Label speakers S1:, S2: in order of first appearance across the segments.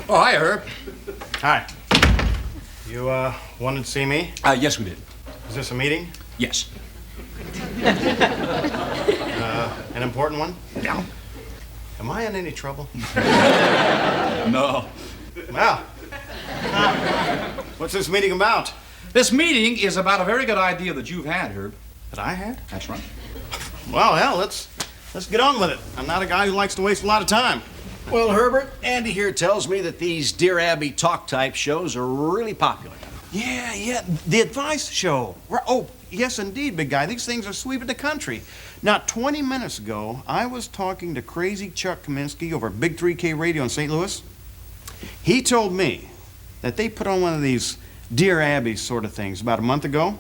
S1: Oh, hi, Herb.
S2: Hi. You, wanted to see me?
S1: Yes, we did.
S2: Is this a meeting?
S1: Yes.
S2: An important one?
S1: Yeah.
S2: Am I in any trouble?
S1: No.
S2: Well, what's this meeting about?
S1: This meeting is about a very good idea that you've had, Herb.
S2: That I had?
S1: That's right.
S2: Well, hell, let's get on with it. I'm not a guy who likes to waste a lot of time.
S3: Well, Herbert, Andy here tells me that these Dear Abby talk-type shows are really popular.
S2: Yeah, the advice show. Oh, yes, indeed, big guy. These things are sweeping the country. Not 20 minutes ago, I was talking to crazy Chuck Kaminsky over Big 3K Radio in St. Louis. He told me that they put on one of these Dear Abby sort of things about a month ago.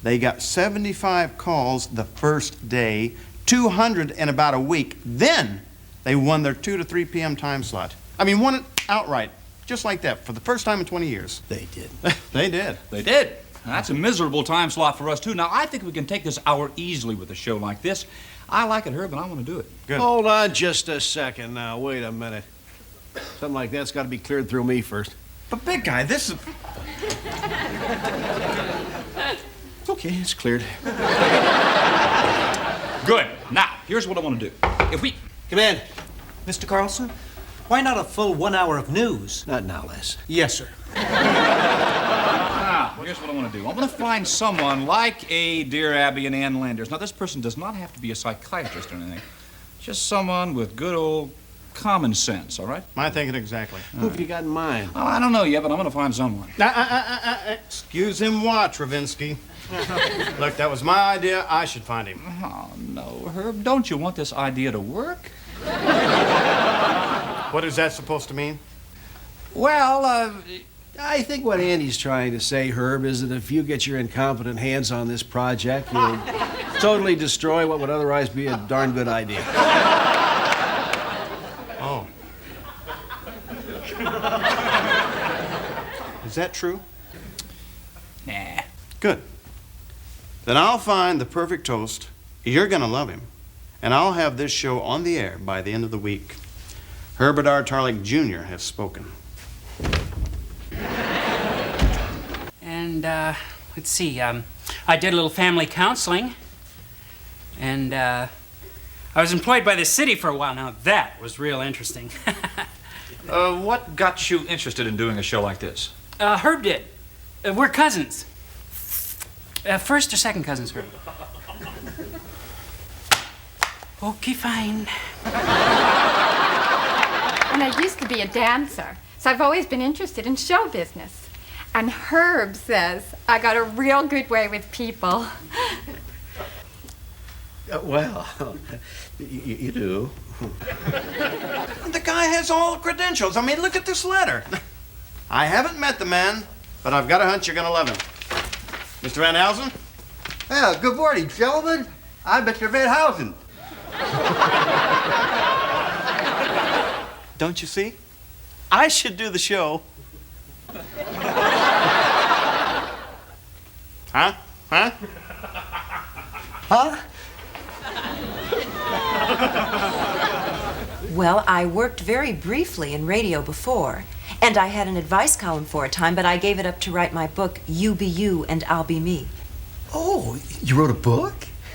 S2: They got 75 calls the first day, 200 in about a week. Then they won their 2 to 3 p.m. time slot. I mean, won it outright, just like that, for the first time in 20 years.
S3: They did.
S2: They did.
S1: They did. That's a miserable time slot for us, too. Now, I think we can take this hour easily with a show like this. I like it, Herb, and I want to do it.
S2: Good.
S3: Hold on just a second now. Wait a minute. Something like that's got to be cleared through me first.
S2: But big guy, this is...
S3: It's okay, it's cleared.
S1: Good. Now, here's what I want to do. If we...
S3: Come in.
S4: Mr. Carlson, why not a full 1 hour of news?
S3: Not now, Les.
S4: Yes, sir.
S1: Now, here's what I want to do. I want to find someone like a Dear Abby and Ann Landers. Now, this person does not have to be a psychiatrist or anything. Just someone with good old common sense, all right?
S2: My thinking exactly.
S3: Who have you got in mind?
S1: Well, I don't know yet, but I'm going to find someone.
S2: Excuse him what, Travinsky? Look, that was my idea. I should find him.
S1: Oh, no, Herb. Don't you want this idea to work?
S2: What is that supposed to mean?
S3: Well, I think what Andy's trying to say, Herb, is that if you get your incompetent hands on this project, you'll totally destroy what would otherwise be a darn good idea.
S2: Oh. Is that true?
S1: Nah.
S2: Good. Then I'll find the perfect toast. You're gonna love him. And I'll have this show on the air by the end of the week. Herbert R. Tarlick Jr. has spoken.
S5: And, let's see, I did a little family counseling. And, I was employed by the city for a while. Now, that was real interesting.
S6: What got you interested in doing a show like this?
S5: Herb did. We're cousins. First or second cousins, Herb? Okay, fine.
S7: And I used to be a dancer, so I've always been interested in show business. And Herb says I got a real good way with people.
S3: Well, you do.
S2: The guy has all the credentials. I mean, look at this letter. I haven't met the man, but I've got a hunch you're gonna love him. Mr. Van Housen?
S8: Well, good morning, gentlemen. I'm Mr. Van Housen.
S2: Don't you see? I should do the show. Huh? Huh?
S8: Huh?
S9: Well, I worked very briefly in radio before, and I had an advice column for a time, but I gave it up to write my book, You Be You and I'll Be Me.
S8: Oh, you wrote a book?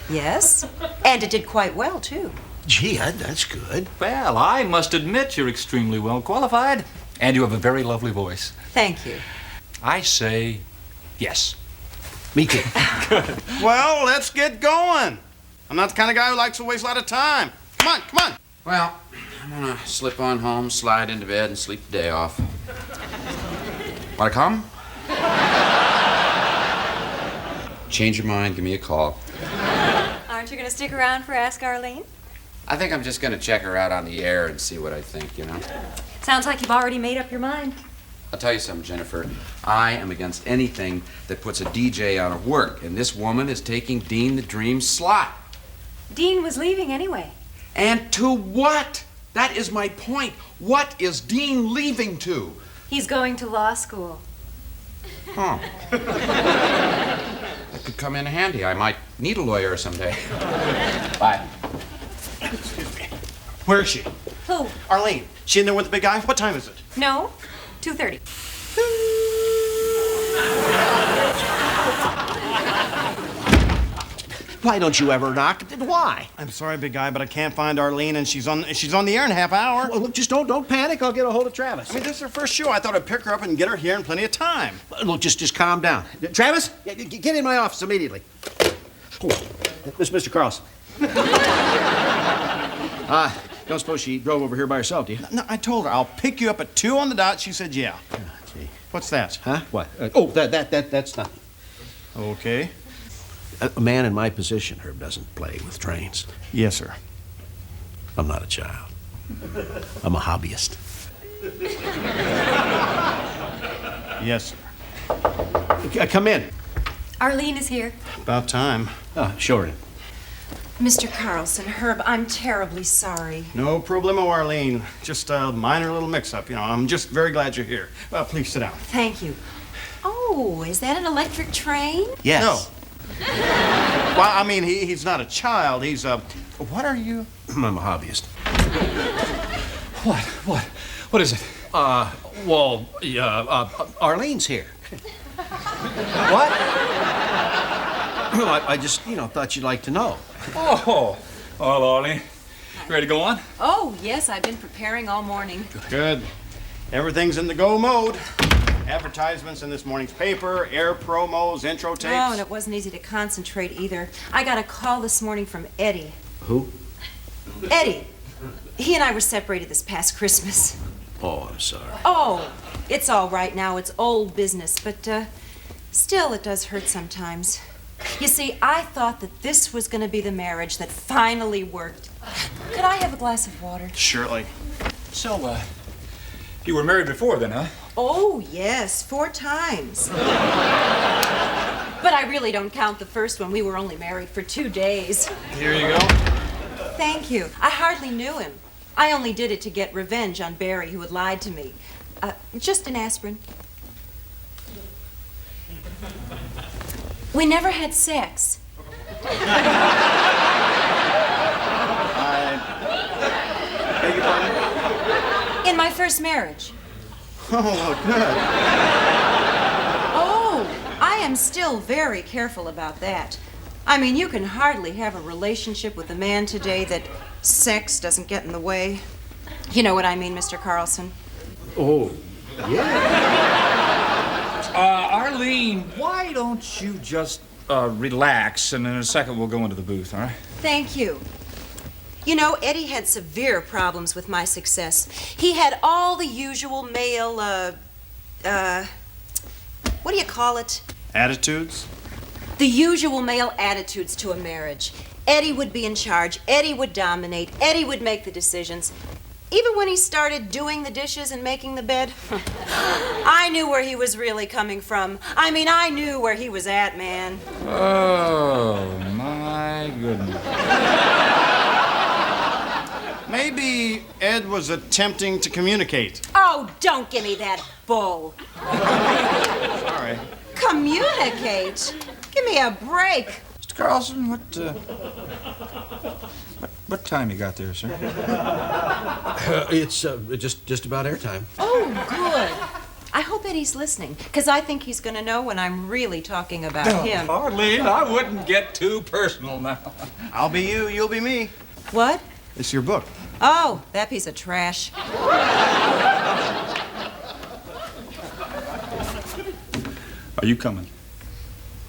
S9: Yes, and it did quite well, too.
S3: Gee, that's good.
S6: Well, I must admit you're extremely well qualified, and you have a very lovely voice.
S9: Thank you.
S6: I say yes.
S3: Me too.
S2: Well, let's get going. I'm not the kind of guy who likes to waste a lot of time. Come on, come on.
S10: Well, I'm gonna slip on home, slide into bed, and sleep the day off. Wanna come? Change your mind, give me a call.
S9: Aren't you going to stick around for Ask Arlene?
S10: I think I'm just gonna check her out on the air and see what I think, you know?
S9: Sounds like you've already made up your mind.
S10: I'll tell you something, Jennifer. I am against anything that puts a DJ out of work, and this woman is taking Dean the Dream's slot.
S9: Dean was leaving anyway.
S10: And to what? That is my point. What is Dean leaving to?
S9: He's going to law school.
S10: Huh. That could come in handy. I might need a lawyer someday. Bye.
S2: Excuse me. Where is she?
S9: Who?
S2: Arlene. She in there with the big guy? What time is it?
S9: No, 2:30.
S3: Why don't you ever knock? Why?
S2: I'm sorry, big guy, but I can't find Arlene, and she's on the air in a half hour.
S3: Well, look, just don't panic. I'll get a hold of Travis.
S2: I mean, this is her first show. I thought I'd pick her up and get her here in plenty of time.
S3: Look, just calm down. Travis, get in my office immediately. Oh, Mr. Carlson. Don't suppose she drove over here by herself, do you?
S2: No, I told her I'll pick you up at 2 on the dot. She said, yeah.
S3: Oh, gee.
S2: What's that?
S3: Huh? What? That's nothing.
S2: Okay.
S3: A man in my position, Herb, doesn't play with trains.
S2: Yes, sir.
S3: I'm not a child. I'm a hobbyist.
S2: Yes, sir.
S3: Come in.
S9: Arlene is here.
S2: About time.
S3: Show her in.
S9: Mr. Carlson, Herb, I'm terribly sorry.
S2: No problemo, Arlene. Just a minor little mix-up. You know, I'm just very glad you're here. Please sit down.
S9: Thank you. Oh, is that an electric train?
S3: Yes.
S2: No. Well, I mean, he's not a child. He's what are you?
S3: I'm a hobbyist.
S6: What is it?
S3: Arlene's here.
S2: What?
S3: Well, I just, thought you'd like to know.
S6: Oh, hello, Arlene. Ready to go on?
S9: Oh, yes, I've been preparing all morning.
S2: Good. Everything's in the go mode. Advertisements in this morning's paper, air promos, intro tapes.
S9: Oh, and it wasn't easy to concentrate either. I got a call this morning from Eddie.
S3: Who?
S9: Eddie. He and I were separated this past Christmas.
S3: Oh, I'm sorry.
S9: Oh, it's all right now. It's old business, but still, it does hurt sometimes. You see, I thought that this was going to be the marriage that finally worked. Could I have a glass of water?
S2: Surely.
S6: So, you were married before then, huh?
S9: Oh, yes, 4 times. But I really don't count the first one. We were only married for 2 days.
S2: Here you go.
S9: Thank you. I hardly knew him. I only did it to get revenge on Barry, who had lied to me. Just an aspirin. We never had sex.
S2: I beg your pardon?
S9: In my first marriage.
S2: Oh, well, good.
S9: Oh, I am still very careful about that. I mean, you can hardly have a relationship with a man today that sex doesn't get in the way. You know what I mean, Mr. Carlson?
S3: Oh, yeah.
S1: Arlene, why don't you just relax, and in a second we'll go into the booth, all right?
S9: Thank you. You know, Eddie had severe problems with my success. He had all the usual male, what do you call it?
S2: Attitudes?
S9: The usual male attitudes to a marriage. Eddie would be in charge. Eddie would dominate. Eddie would make the decisions. Even when he started doing the dishes and making the bed, I knew where he was really coming from. I mean, I knew where he was at, man.
S1: Oh, my goodness.
S2: Maybe Ed was attempting to communicate.
S9: Oh, don't give me that bull.
S2: Sorry.
S9: Communicate? Give me a break.
S1: Mr. Carlson, what time you got there, sir?
S3: It's just about airtime.
S9: Oh, good. I hope Eddie's listening, because I think he's going to know when I'm really talking about him.
S1: Arlene, I wouldn't get too personal now.
S2: I'll be you, you'll be me.
S9: What?
S2: It's your book.
S9: Oh, that piece of trash.
S1: Are you coming?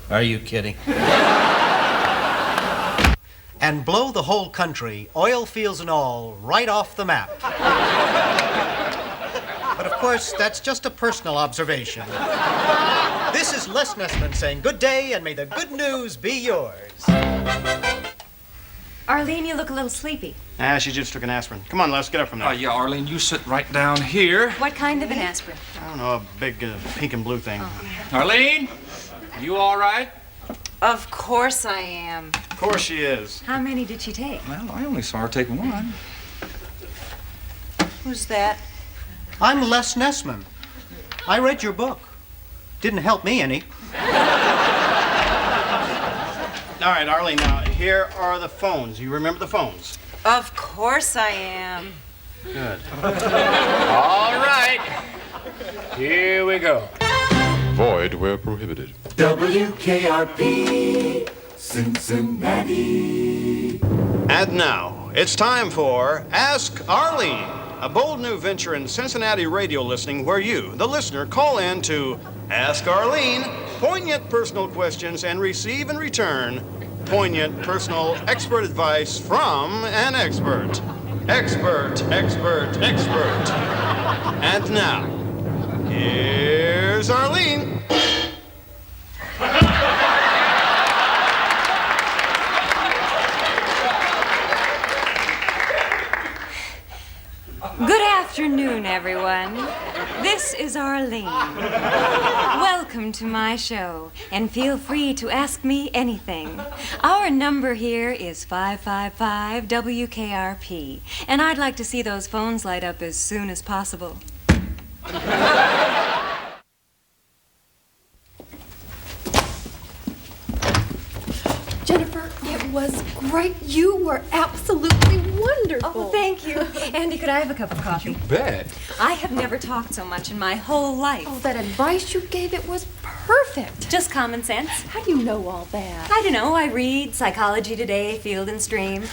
S3: Are you kidding?
S4: And blow the whole country, oil fields and all, right off the map. But of course, that's just a personal observation. This is Les Nessman saying good day, and may the good news be yours.
S9: Arlene, you look a little sleepy.
S2: She just took an aspirin. Come on, let's get up from there.
S1: Yeah, Arlene, you sit right down here.
S9: What kind of an aspirin?
S2: I don't know, a big pink and blue thing.
S1: Arlene, you all right?
S9: Of course I am.
S2: Of course she is.
S9: How many did she take?
S1: Well, I only saw her take one.
S9: Who's that?
S4: I'm Les Nessman. I read your book. Didn't help me any.
S2: All right, Arlene, now, here are the phones. You remember the phones?
S9: Of course I am.
S3: Good.
S5: All right. Here we go.
S11: Void where prohibited.
S12: WKRP, Cincinnati.
S2: And now, it's time for Ask Arlene, a bold new venture in Cincinnati radio listening where you, the listener, call in to Ask Arlene, poignant personal questions, and receive in return poignant personal expert advice from an expert. Expert. And now, here's Arlene.
S13: Good afternoon, everyone. This is Arlene. Welcome to my show, and feel free to ask me anything. Our number here is 555 WKRP, and I'd like to see those phones light up as soon as possible.
S14: Jennifer, it was great. You were absolutely wonderful.
S13: Oh, thank you. Andy, could I have a cup of coffee?
S6: Bet.
S13: I have never talked so much in my whole life.
S14: Oh, that advice you gave, it was perfect.
S13: Just common sense.
S14: How do you know all that?
S13: I don't know. I read Psychology Today, Field and Stream.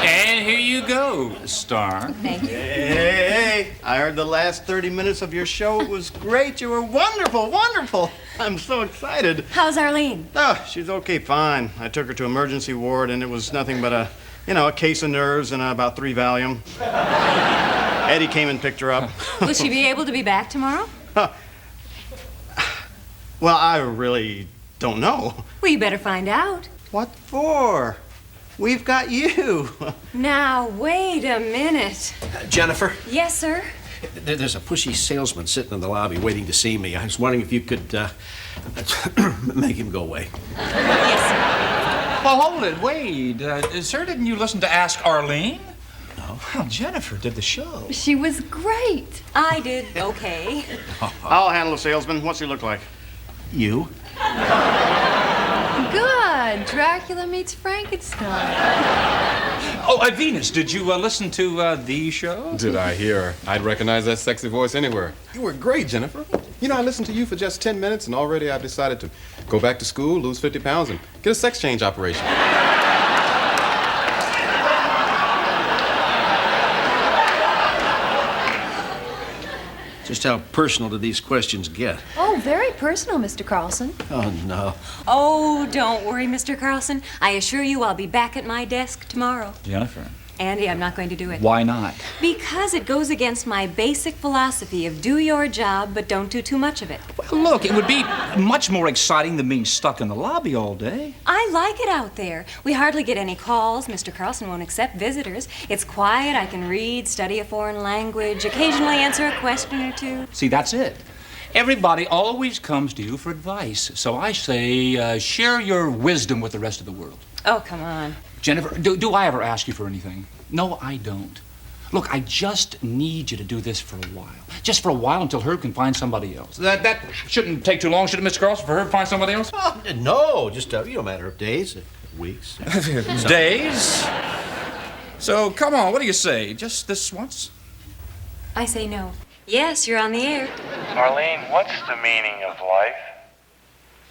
S1: And here you go, Star.
S13: Thank you.
S2: Hey, I heard the last 30 minutes of your show. It was great. You were wonderful. I'm so excited.
S13: How's Arlene?
S2: Oh, she's okay, fine. I took her to emergency ward, and it was nothing but a case of nerves and about 3 Valium. Eddie came and picked her up.
S13: Will she be able to be back tomorrow?
S2: Well, I really don't know.
S13: Well, you better find out.
S2: What for? We've got you.
S13: Now, wait a minute.
S3: Jennifer,
S13: Yes, sir?
S3: there's a pushy salesman sitting in the lobby waiting to see me. I was wondering if you could make him go away.
S13: Yes, sir.
S1: Well, hold it, Wade. Sir, didn't you listen to Ask Arlene? No. Well, Jennifer did the show.
S14: She was great.
S13: I did okay.
S2: I'll handle the salesman. What's he look like?
S3: You?
S14: Good. Dracula meets Frankenstein.
S1: Oh, Venus, did you listen to the show?
S11: Did I hear her? I'd recognize that sexy voice anywhere. You were great, Jennifer. You know, I listened to you for just 10 minutes, and already I've decided to go back to school, lose 50 pounds, and get a sex change operation.
S3: Just how personal do these questions get?
S14: Oh, very personal, Mr. Carlson.
S3: Oh, no.
S13: Oh, don't worry, Mr. Carlson. I assure you I'll be back at my desk tomorrow.
S1: Jennifer.
S13: Andy, I'm not going to do it.
S1: Why not?
S13: Because it goes against my basic philosophy of do your job, but don't do too much of it.
S1: Well, look, it would be much more exciting than being stuck in the lobby all day.
S13: I like it out there. We hardly get any calls. Mr. Carlson won't accept visitors. It's quiet. I can read, study a foreign language, occasionally answer a question or two.
S1: See, that's it. Everybody always comes to you for advice. So I say, share your wisdom with the rest of the world.
S13: Oh, come on.
S1: Jennifer, do I ever ask you for anything? No, I don't. Look, I just need you to do this for a while. Just for a while until Herb can find somebody else. That shouldn't take too long, should it, Mr. Carlson, for Herb to find somebody else?
S3: Oh, no, just a matter of days, weeks.
S1: Days? So, come on, what do you say? Just this once?
S13: I say no. Yes, you're on the air.
S15: Arlene, what's the meaning of life?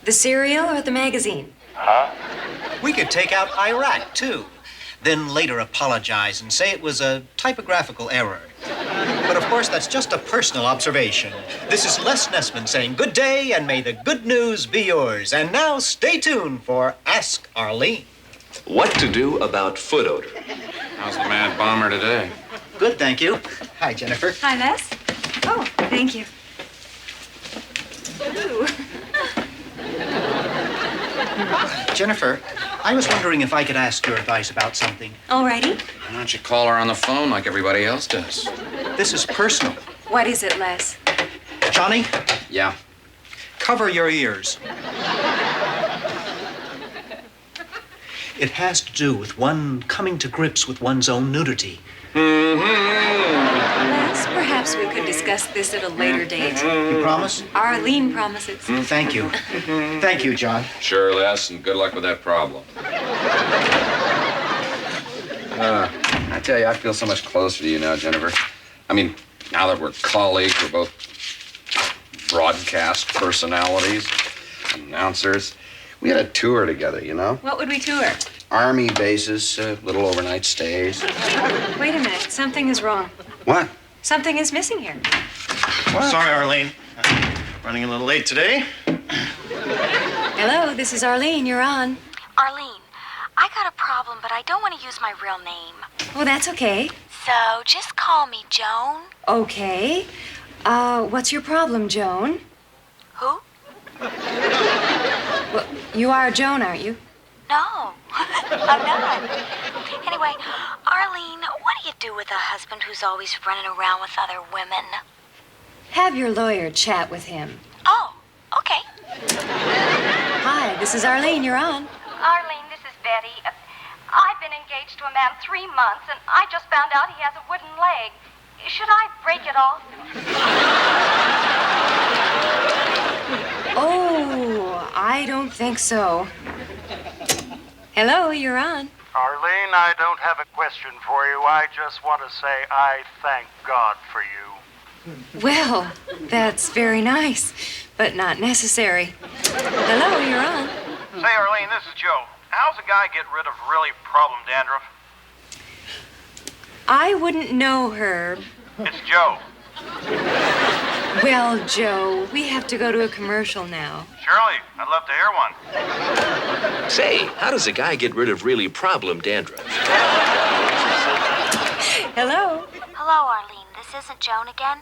S13: The cereal or the magazine?
S15: Huh?
S4: We could take out Iraq, too. Then later apologize and say it was a typographical error. But of course, that's just a personal observation. This is Les Nessman saying good day and may the good news be yours. And now stay tuned for Ask Arlene.
S16: What to do about foot odor?
S10: How's the Mad Bomber today?
S4: Good, thank you. Hi, Jennifer.
S13: Hi, Les. Oh, thank you. Ooh.
S4: Jennifer, I was wondering if I could ask your advice about something.
S13: Alrighty.
S10: Why don't you call her on the phone like everybody else does?
S4: This is personal.
S13: What is it, Les?
S4: Johnny?
S10: Yeah.
S4: Cover your ears. It has to do with one coming to grips with one's own nudity.
S13: Les, perhaps we could discuss this at a later date.
S4: You promise?
S13: Arlene promises.
S4: Thank you. Thank you, John.
S10: Sure, Les, and good luck with that problem.
S4: I tell
S10: tell you, I feel so much closer to you now, Jennifer. I mean, now that we're colleagues, we're both broadcast personalities, announcers. We had a tour together, you know?
S13: What would we tour?
S10: Army bases, little overnight stays.
S13: Wait a minute. Something is wrong.
S10: What?
S13: Something is missing here.
S2: Sorry, Arlene. Running a little late today.
S13: Hello, this is Arlene. You're on.
S12: Arlene, I got a problem, but I don't want to use my real name.
S13: Oh, that's okay.
S12: So just call me Joan.
S13: Okay. What's your problem, Joan?
S12: Who?
S13: Well, you are Joan, aren't you?
S12: No, I'm not. Anyway, Arlene, what do you do with a husband who's always running around with other women?
S13: Have your lawyer chat with him.
S12: Oh, okay.
S13: Hi, this is Arlene. You're on.
S17: Arlene, this is Betty. I've been engaged to a man 3 months, and I just found out he has a wooden leg. Should I break it off?
S13: Oh, I don't think so. Hello, you're on.
S15: Arlene, I don't have a question for you. I just want to say I thank God for you.
S13: Well, that's very nice, but not necessary. Hello, you're on.
S15: Say, Arlene, this is Joe. How's a guy get rid of really problem dandruff?
S13: I wouldn't know, Herb.
S15: It's Joe.
S13: Well, Joe, we have to go to a commercial now.
S15: Shirley, I'd love to hear one.
S16: Say, how does a guy get rid of really problem dandruff?
S13: Hello.
S12: Hello, Arlene. This isn't Joan again?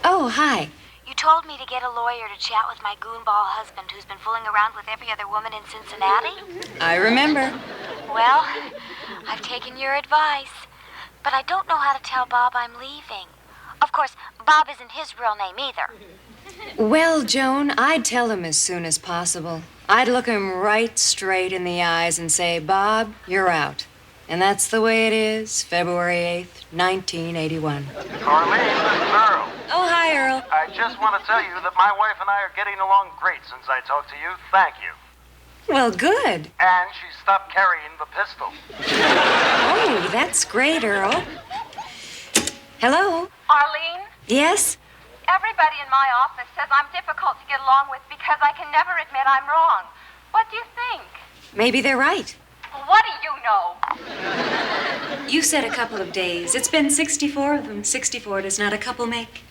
S13: Oh, hi.
S12: You told me to get a lawyer to chat with my goonball husband who's been fooling around with every other woman in Cincinnati?
S13: I remember.
S12: Well, I've taken your advice. But I don't know how to tell Bob I'm leaving. Of course, Bob isn't his real name either.
S13: Well, Joan, I'd tell him as soon as possible. I'd look him right straight in the eyes and say, Bob, you're out. And that's the way it is, February 8th, 1981.
S15: Arlene, this is Earl.
S13: Oh, hi, Earl.
S15: I just want to tell you that my wife and I are getting along great since I talked to you. Thank you.
S13: Well, good.
S15: And she stopped carrying the pistol.
S13: Oh, that's great, Earl. Hello?
S17: Arlene,
S13: Yes?
S17: everybody in my office says I'm difficult to get along with because I can never admit I'm wrong. What do you think?
S13: Maybe they're right.
S17: What do you know?
S13: You said a couple of days. It's been 64 of them. 64 does not a couple make.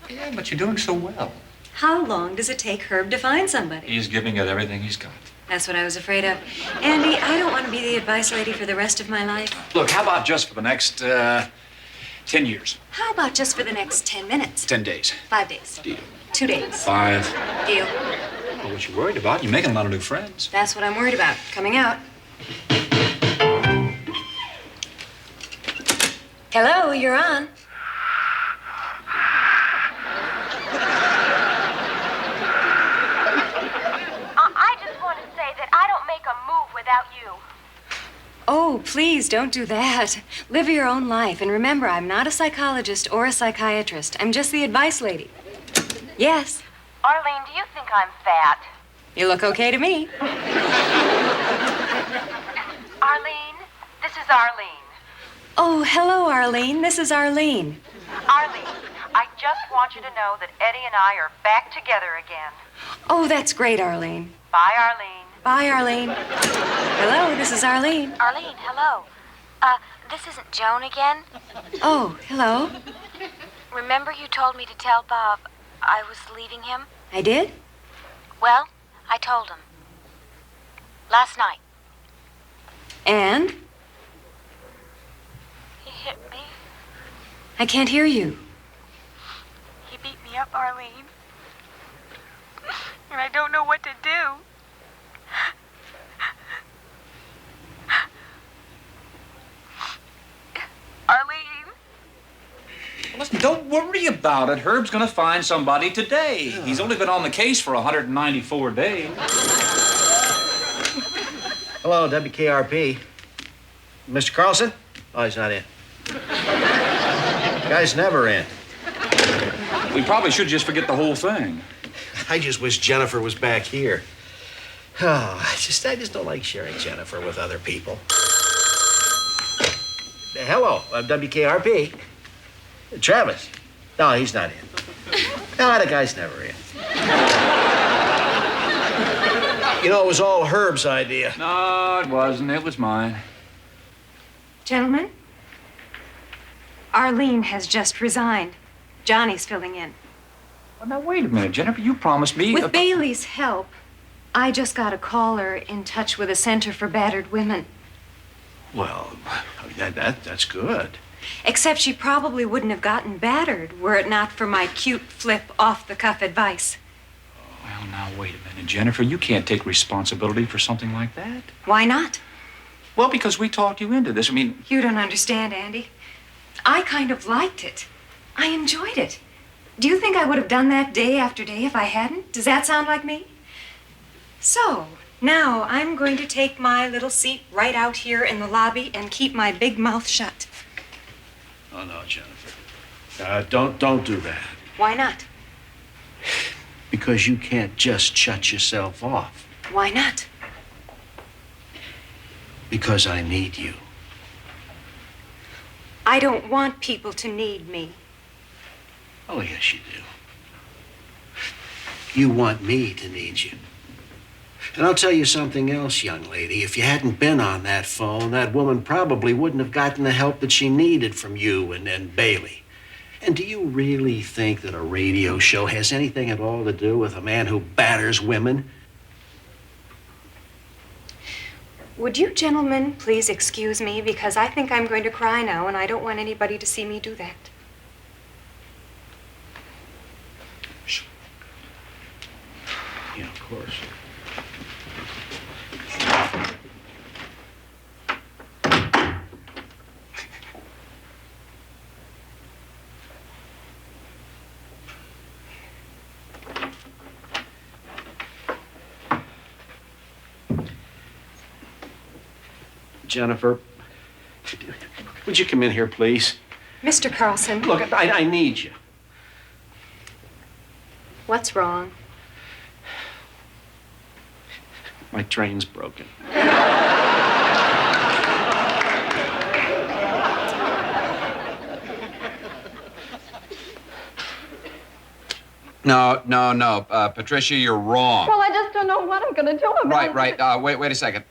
S6: Yeah, but you're doing so well.
S13: How long does it take Herb to find somebody?
S6: He's giving it everything he's got.
S13: That's what I was afraid of. Andy, I don't want to be the advice lady for the rest of my life.
S1: Look, how about just for the next 10 years?
S13: How about just for the next 10 minutes?
S1: 10 days.
S13: 5 days.
S1: Deal.
S13: 2 days.
S1: 5.
S13: Deal.
S1: Well, what you worried about? You're making a lot of new friends.
S13: That's what I'm worried about. Coming out. Hello, you're on.
S17: I just want to say that I don't make a move without you.
S13: Oh, please don't do that. Live your own life. And remember, I'm not a psychologist or a psychiatrist. I'm just the advice lady. Yes.
S17: Arlene, do you think I'm fat?
S13: You look okay to me.
S17: Arlene, this is Arlene.
S13: Oh, hello, Arlene. This is Arlene.
S17: Arlene, I just want you to know that Eddie and I are back together again.
S13: Oh, that's great, Arlene.
S17: Bye, Arlene.
S13: Bye, Arlene. Hello, this is Arlene.
S12: Arlene, hello. This isn't Joan again?
S13: Oh, hello.
S12: Remember you told me to tell Bob I was leaving him?
S13: I did?
S12: Well, I told him. Last night.
S13: And?
S12: He hit me.
S13: I can't hear you.
S12: He beat me up, Arlene. And I don't know what to do. Arlene.
S1: Listen, don't worry about it. Herb's gonna find somebody today. He's only been on the case for 194 days.
S3: Hello, WKRP. Mr. Carlson? Oh, he's not in. Guy's never in.
S1: We probably should just forget the whole thing.
S3: I just wish Jennifer was back here. Oh, I just don't like sharing Jennifer with other people.
S18: hello, WKRP. Travis. No, he's not in. No, the guy's never in. You know, it was all Herb's idea.
S1: No, it wasn't. It was mine.
S13: Gentlemen, Arlene has just resigned. Johnny's filling in.
S1: Well, now, wait a minute, Jennifer. You promised me...
S13: With Bailey's help, I just got a caller in touch with a center for battered women.
S18: Well, that's good.
S13: Except she probably wouldn't have gotten battered were it not for my cute flip off-the-cuff advice.
S1: Well, now, wait a minute, Jennifer. You can't take responsibility for something like that.
S13: Why not?
S1: Well, because we talked you into this. I mean...
S13: You don't understand, Andy. I kind of liked it. I enjoyed it. Do you think I would have done that day after day if I hadn't? Does that sound like me? So, now I'm going to take my little seat right out here in the lobby and keep my big mouth shut.
S18: Oh, no, Jennifer. Don't do that.
S13: Why not?
S18: Because you can't just shut yourself off.
S13: Why not?
S18: Because I need you.
S13: I don't want people to need me.
S18: Oh, yes, you do. You want me to need you. And I'll tell you something else, young lady. If you hadn't been on that phone, that woman probably wouldn't have gotten the help that she needed from you and Bailey. And do you really think that a radio show has anything at all to do with a man who batters women?
S13: Would you gentlemen please excuse me because I think I'm going to cry now and I don't want anybody to see me do that.
S18: Yeah, of course. Jennifer, would you come in here, please?
S13: Mr. Carlson.
S18: Look, I need you.
S13: What's wrong?
S18: My train's broken.
S10: No. Patricia, you're wrong.
S7: Well, I just don't know what I'm going to do about it.
S10: Right. Wait a second.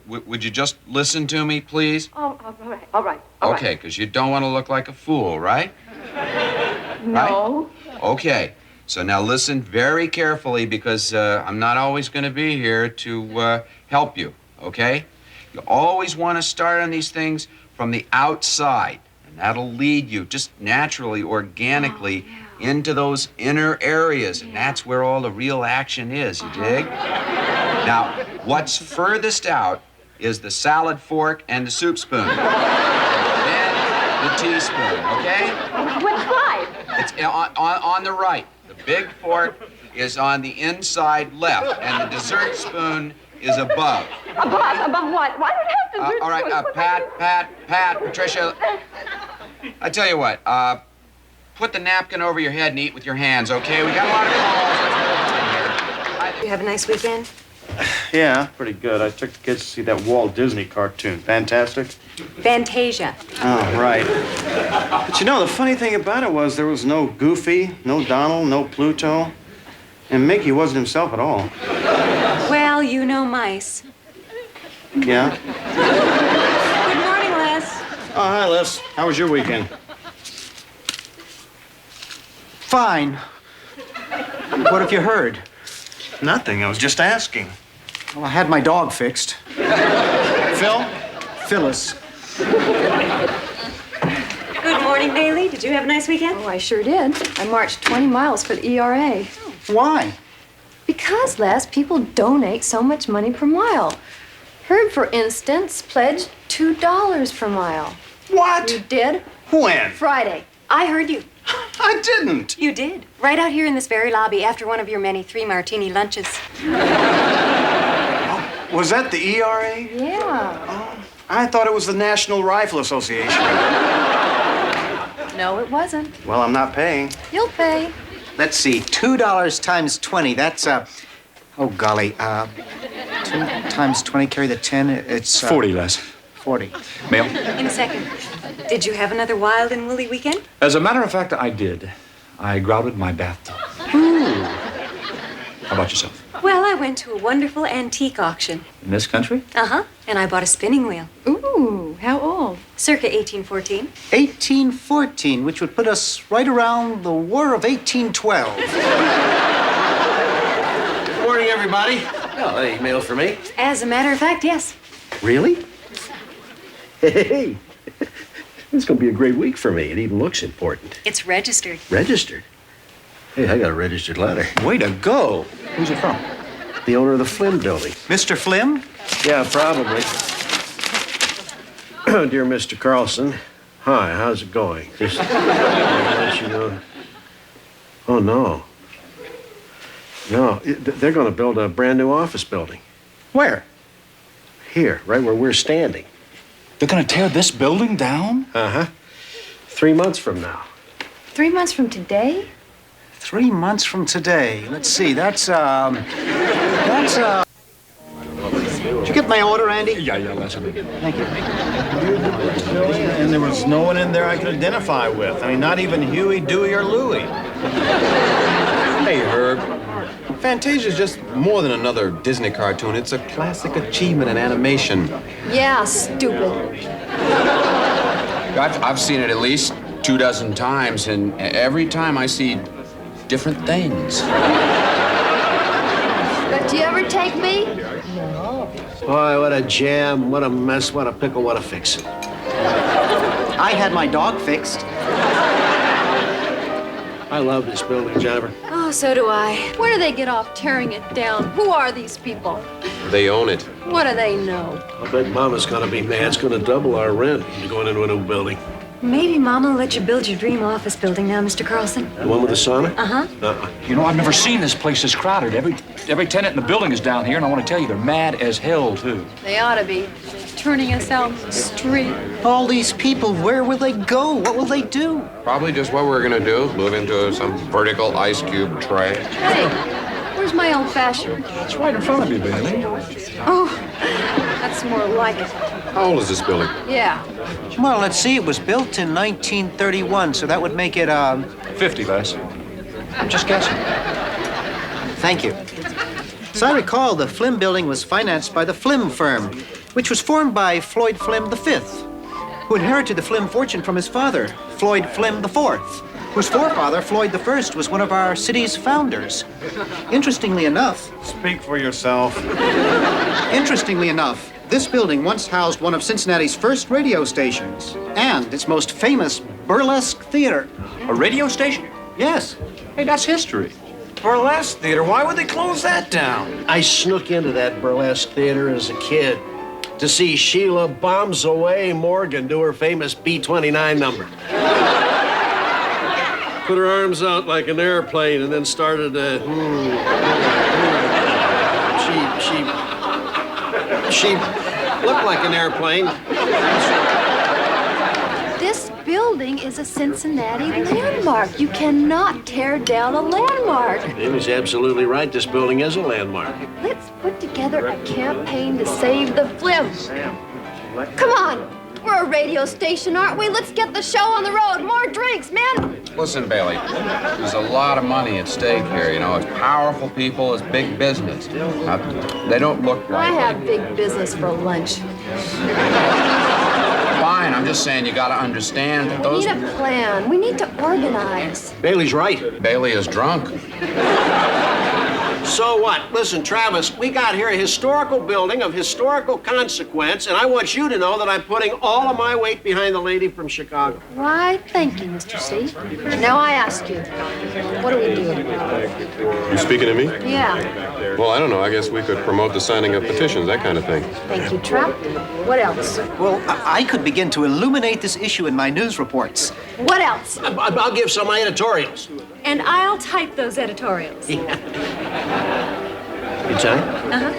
S10: Would you just listen to me, please?
S7: Oh, all right.
S10: Okay, because you don't want to look like a fool, right?
S7: No.
S10: Right? Okay. So now listen very carefully because I'm not always going to be here to help you, okay? You always want to start on these things from the outside, and that'll lead you just naturally, organically into those inner areas, and that's where all the real action is, you dig? Now, what's furthest out is the salad fork and the soup spoon. Then the teaspoon, okay?
S7: Which side?
S10: It's on the right. The big fork is on the inside left, and the dessert spoon is above.
S7: Above what? Why do you have to
S10: All right, Pat, Patricia. I tell you what, put the napkin over your head and eat with your hands, okay? We got a lot of calls. Let's move on here.
S13: You have a nice weekend?
S2: Yeah, pretty good. I took the kids to see that Walt Disney cartoon. Fantastic.
S13: Fantasia.
S2: Oh, right. But you know, the funny thing about it was there was no Goofy, no Donald, no Pluto. And Mickey wasn't himself at all.
S13: Well, you know mice.
S2: Yeah?
S13: Good morning, Les.
S2: Oh, hi, Les. How was your weekend?
S8: Fine. What have you heard?
S2: Nothing. I was just asking.
S8: Well, I had my dog fixed.
S2: Phil?
S8: Phyllis.
S13: Good morning, Bailey. Did you have a nice weekend?
S14: Oh, I sure did. I marched 20 miles for the ERA.
S8: Why?
S14: Because, Les, people donate so much money per mile. Herb, for instance, pledged $2 per mile.
S2: What?
S14: You did?
S2: When?
S14: Friday.
S13: I heard you.
S2: I didn't.
S13: You did. Right out here in this very lobby after one of your many 3-martini lunches.
S2: Was that the ERA?
S14: Yeah.
S2: Oh, I thought it was the National Rifle Association.
S14: No, it wasn't.
S2: Well, I'm not paying.
S14: You'll pay.
S8: Let's see, $2 times 20, that's, oh golly, 2 times 20, carry the 10, it's...
S1: 40 less.
S3: 40.
S1: Mail?
S13: In a second. Did you have another wild and woolly weekend?
S1: As a matter of fact, I did. I grouted my bathtub. How about yourself?
S13: Well, I went to a wonderful antique auction.
S1: In this country?
S13: Uh-huh. And I bought a spinning wheel.
S14: Ooh, how old?
S13: Circa 1814.
S4: 1814, which would put us right around the War of 1812.
S18: Good morning, everybody. Oh, hey, mail for me?
S13: As a matter of fact, yes.
S18: Really? Hey, it's going to be a great week for me. It even looks important.
S13: It's registered.
S18: Registered? Hey, I got a registered letter.
S4: Way to go.
S1: Who's it from?
S18: The owner of the Flim building.
S4: Mr. Flim?
S18: Yeah, probably. Dear Mr. Carlson, hi, how's it going? Just let you know. Oh, no. No, they're going to build a brand new office building.
S4: Where?
S18: Here, right where we're standing.
S1: They're gonna tear this building down?
S18: Uh-huh. 3 months from now.
S14: 3 months from today?
S4: 3 months from today. Let's see, that's. Did you get my order, Andy?
S1: Yeah, that's it.
S4: Thank you.
S2: And there was no one in there I could identify with. I mean, not even Huey, Dewey, or Louie.
S11: Hey, Herb. Fantasia's just more than another Disney cartoon. It's a classic achievement in animation.
S14: Yeah, stupid.
S10: I've seen it at least 24 times, and every time I see different things.
S14: But do you ever take me?
S18: Boy, what a jam, what a mess, what a pickle, what a fix.
S4: I had my dog fixed.
S18: I love this building, Jennifer.
S13: Oh, so do I.
S14: Where do they get off tearing it down? Who are these people?
S11: They own it.
S14: What do they know?
S18: I bet Mama's gonna be mad. It's gonna double our rent going into a new building.
S13: Maybe Mama will let you build your dream office building now, Mr. Carlson.
S18: The one with the sauna?
S13: Uh-huh.
S1: You know, I've never seen this place this crowded. Every tenant in the building is down here, and I want to tell you, they're mad as hell, too.
S14: They ought to be. Turning us out in the street.
S4: All these people, where will they go? What will they do?
S11: Probably just what we're gonna do, move into some vertical ice cube tray.
S14: Hey, where's my old fashioned?
S1: It's right in front of you, Bailey.
S14: Oh, that's more like it.
S11: How old is this building?
S14: Yeah.
S4: Well, let's see, it was built in 1931, so that would make it,
S1: 50, Les. I'm just guessing.
S4: Thank you. As I recall, the Flim building was financed by the Flim firm, which was formed by Floyd Flim V, who inherited the Flim fortune from his father, Floyd Flim IV, whose forefather, Floyd I, was one of our city's founders. Interestingly enough...
S2: Speak for yourself.
S4: Interestingly enough, this building once housed one of Cincinnati's first radio stations and its most famous burlesque theater.
S1: A radio station?
S4: Yes.
S1: Hey, that's history.
S2: Burlesque theater, why would they close that down?
S18: I snuck into that burlesque theater as a kid to see Sheila Bombs Away Morgan do her famous B-29 number. Put her arms out like an airplane and then started to... She looked like an airplane.
S14: This building is a Cincinnati landmark. You cannot tear down a landmark.
S18: Amy's absolutely right. This building is a landmark.
S14: Let's put together a campaign to save the Flim. Come on. We're a radio station, aren't we? Let's get the show on the road. More drinks, man.
S10: Listen, Bailey, there's a lot of money at stake here. You know, it's powerful people, it's big business. Now, they don't look like...
S14: I have big business for lunch.
S10: Fine, I'm just saying you gotta understand that those...
S14: We need a plan. We need to organize.
S18: Bailey's right.
S10: Bailey is drunk.
S18: So what? Listen, Travis, we got here a historical building of historical consequence, and I want you to know that I'm putting all of my weight behind the lady from Chicago.
S14: Why, thank you, Mr. C. Now I ask you, what do we do?
S11: You speaking to me?
S14: Yeah.
S11: Well, I don't know. I guess we could promote the signing of petitions, that kind of thing.
S14: Thank you, Trap. What else?
S4: Well, I could begin to illuminate this issue in my news reports.
S14: What else?
S18: I'll give some of my editorials.
S13: And I'll type those editorials.
S18: Good time?
S13: Uh-huh.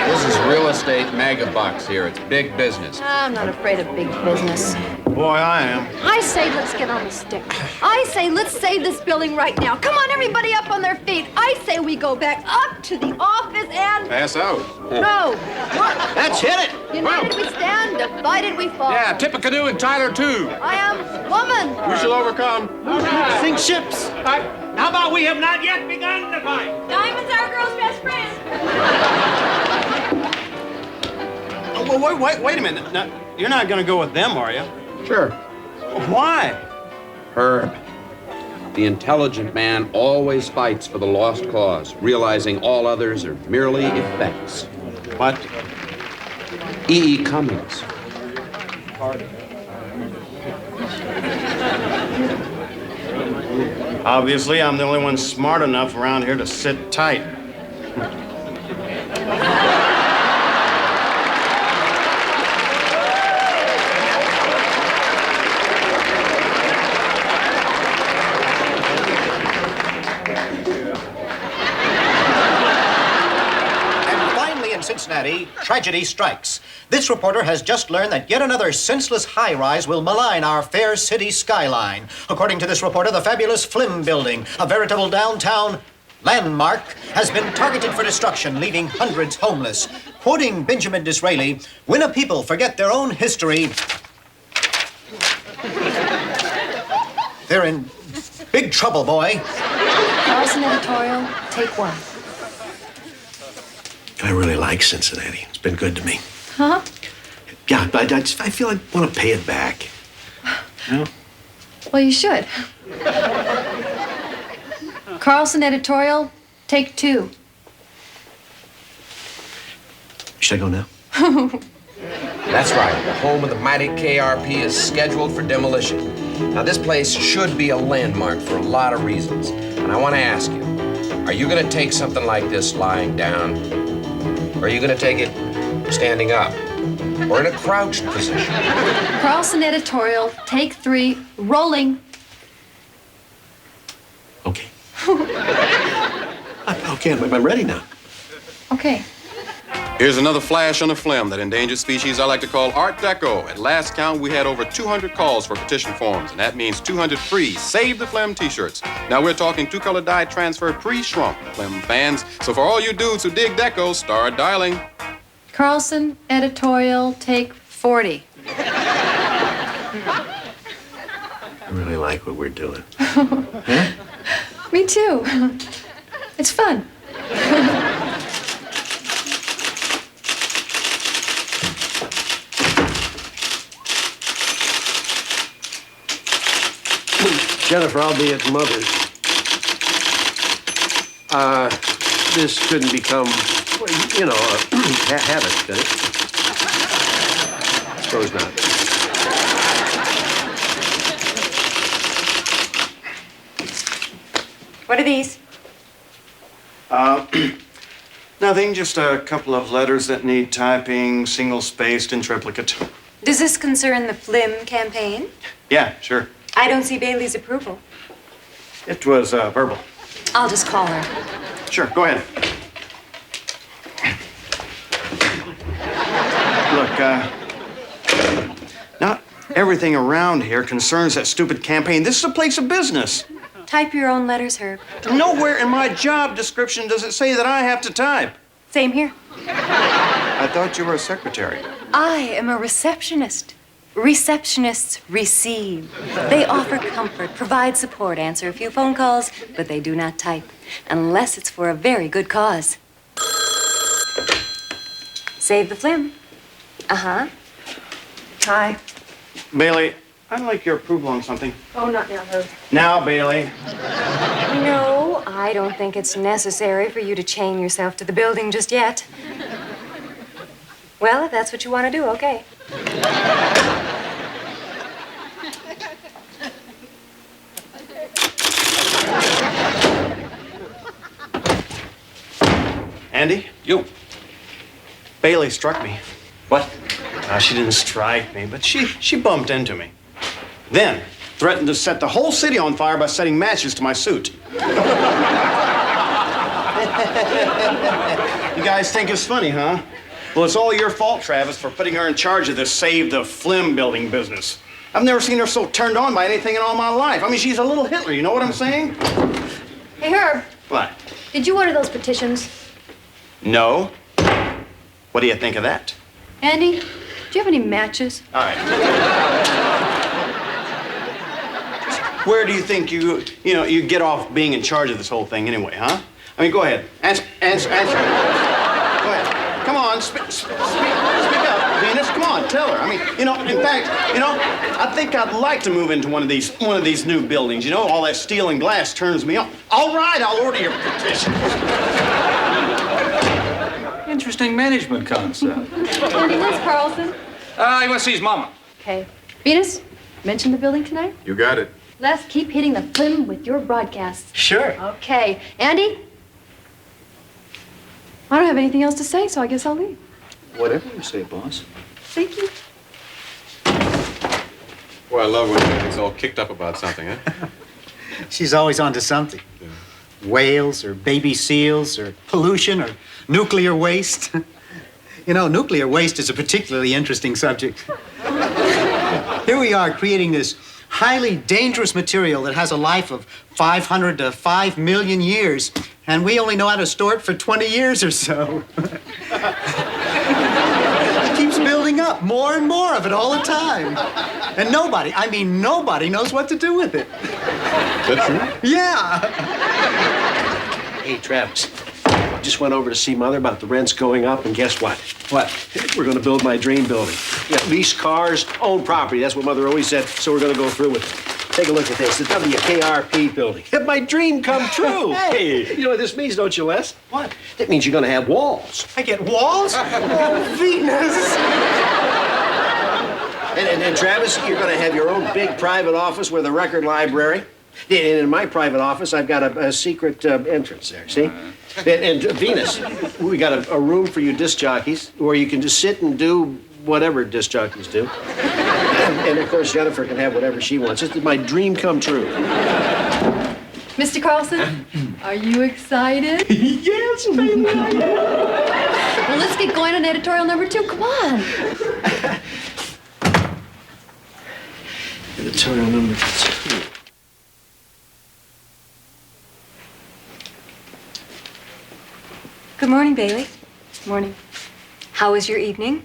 S10: This is real estate mega bucks here. It's big business.
S14: I'm not afraid of big business.
S2: Boy, I am.
S14: I say let's get on the stick. I say let's save this building right now. Come on, everybody up on their feet. I say we go back up to the office and...
S11: Pass out.
S14: No.
S10: Let's hit it.
S14: United we stand, divided we fall.
S1: Yeah, Tippecanoe and Tyler, too.
S14: I am woman.
S11: We shall overcome.
S2: Sink ships.
S19: How about we have not yet begun to fight?
S13: Diamond's our girl's best friend.
S2: Oh, wait a minute. Now, you're not going to go with them, are you?
S10: Sure.
S2: Why?
S10: Herb. The intelligent man always fights for the lost cause, realizing all others are merely effects.
S2: What?
S10: E. Cummings.
S2: Obviously, I'm the only one smart enough around here to sit tight.
S4: Cincinnati, tragedy strikes. This reporter has just learned that yet another senseless high-rise will malign our fair city skyline. According to this reporter, the fabulous Flim building, a veritable downtown landmark, has been targeted for destruction, leaving hundreds homeless. Quoting Benjamin Disraeli, when a people forget their own history, they're in big trouble, boy.
S14: Carlson editorial, take one.
S18: I really like Cincinnati. It's been good to me.
S14: Huh?
S18: Yeah, but I feel I want to pay it back. You know?
S14: Well, you should. Carlson editorial, take two.
S18: Should I go now?
S10: That's right. The home of the mighty KRP is scheduled for demolition. Now, this place should be a landmark for a lot of reasons. And I want to ask you, are you going to take something like this lying down? Or are you going to take it standing up? Or in a crouched position?
S14: Carlson editorial, take three, rolling.
S18: Okay. Okay, I'm ready now.
S14: Okay.
S11: Here's another flash on the Flim, that endangered species I like to call Art Deco. At last count, we had over 200 calls for petition forms, and that means 200 free Save the Flim t-shirts. Now we're talking two-color dye transfer pre-shrunk Flim fans. So for all you dudes who dig Deco, start dialing.
S14: Carlson editorial, take 40.
S18: I really like what we're doing.
S14: Me too. It's fun.
S18: Jennifer, I'll be at Mother's. This couldn't become, you know, a habit, could it? Suppose not.
S13: What are these?
S2: Nothing, just a couple of letters that need typing, single-spaced and triplicate.
S13: Does this concern the Flim campaign?
S2: Yeah, sure.
S13: I don't see Bailey's approval.
S2: It was verbal.
S13: I'll just call her.
S2: Sure, go ahead. Look, not everything around here concerns that stupid campaign. This is a place of business.
S13: Type your own letters, Herb.
S2: Nowhere in my job description does it say that I have to type.
S13: Same here.
S2: I thought you were a secretary.
S13: I am a receptionist. Receptionists receive. They offer comfort, provide support, answer a few phone calls, but they do not type, unless it's for a very good cause. Save the Flim. Uh-huh. Hi.
S2: Bailey, I'd like your approval on something.
S13: Oh, not now, Herb.
S2: Now, Bailey.
S13: No, I don't think it's necessary for you to chain yourself to the building just yet. Well, if that's what you want to do, okay.
S2: Andy?
S10: You.
S2: Bailey struck me.
S10: What?
S2: She didn't strike me, but she bumped into me. Then threatened to set the whole city on fire by setting matches to my suit. You guys think it's funny, huh? Well, it's all your fault, Travis, for putting her in charge of this Save the Flim building business. I've never seen her so turned on by anything in all my life. I mean, she's a little Hitler, you know what I'm saying?
S14: Hey, Herb,
S2: What?
S14: did you order those petitions?
S2: No. What do you think of that?
S14: Andy, do you have any matches?
S2: All right. Where do you think you get off being in charge of this whole thing anyway, huh? I mean, go ahead. Answer. Go ahead. Come on, speak up, Venus. Come on, tell her. I mean, in fact, I think I'd like to move into one of these new buildings. You know, all that steel and glass turns me on. All right, I'll order your petition.
S6: Interesting management concept.
S14: Andy, where's Carlson?
S1: He wants to see his mama.
S14: Okay. Venus, mention the building tonight?
S11: You got it.
S14: Les, keep hitting the flim with your broadcasts.
S18: Sure.
S14: Okay. Andy? I don't have anything else to say, so I guess I'll leave.
S6: Whatever you say, boss.
S14: Thank you.
S11: Boy, I love when everything's all kicked up about something, huh?
S8: She's always on to something. Whales or baby seals or pollution or nuclear waste. You know, nuclear waste is a particularly interesting subject. Here we are creating this highly dangerous material that has a life of 500 to 5 million years, and we only know how to store it for 20 years or so. It keeps building up, more and more of it all the time. And nobody knows what to do with it.
S11: Is that true?
S8: Yeah.
S3: Hey, Travis. Just went over to see Mother about the rents going up, and guess what? What? We're going to build my dream building. Yeah, lease cars, own property. That's what Mother always said, so we're going to go through with it. Take a look at this, the WKRP building. My dream come true. Hey, you know what this means, don't you, Les? What? That means you're going to have walls.
S8: I get walls? Oh, Venus.
S3: And Travis, you're going to have your own big private office with a record library. And in my private office, I've got a secret entrance there, see? And Venus, we got a room for you disc jockeys where you can just sit and do whatever disc jockeys do. And of course, Jennifer can have whatever she wants. It's my dream come true.
S14: Mr. Carlson, are you excited?
S3: Yes, baby, I am.
S14: Well, let's get going on editorial number 2. Come on.
S3: Editorial number 2.
S13: Good morning, Bailey.
S14: Morning.
S13: How was your evening?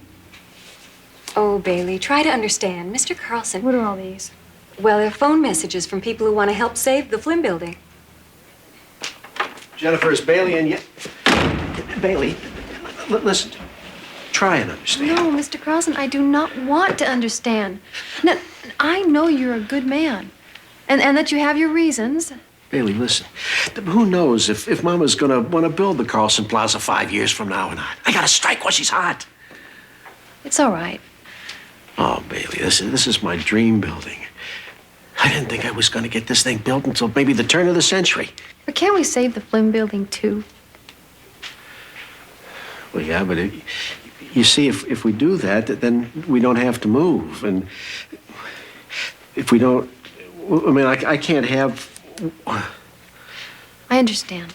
S13: Oh, Bailey, try to understand. Mr. Carlson.
S14: What are all these?
S13: Well, they're phone messages from people who want to help save the Flynn building.
S3: Jennifer, it's Bailey and Bailey, listen. Try and understand.
S14: No, Mr. Carlson, I do not want to understand. Now, I know you're a good man, and that you have your reasons.
S3: Bailey, listen. Who knows if Mama's gonna want to build the Carlson Plaza 5 years from now or not? I gotta strike while she's hot.
S14: It's all right.
S3: Oh, Bailey, this is my dream building. I didn't think I was gonna get this thing built until maybe the turn of the century.
S14: But can't we save the Flynn building, too?
S3: Well, yeah, but you see, if we do that, then we don't have to move. And if we don't, I mean, I can't have...
S14: I understand.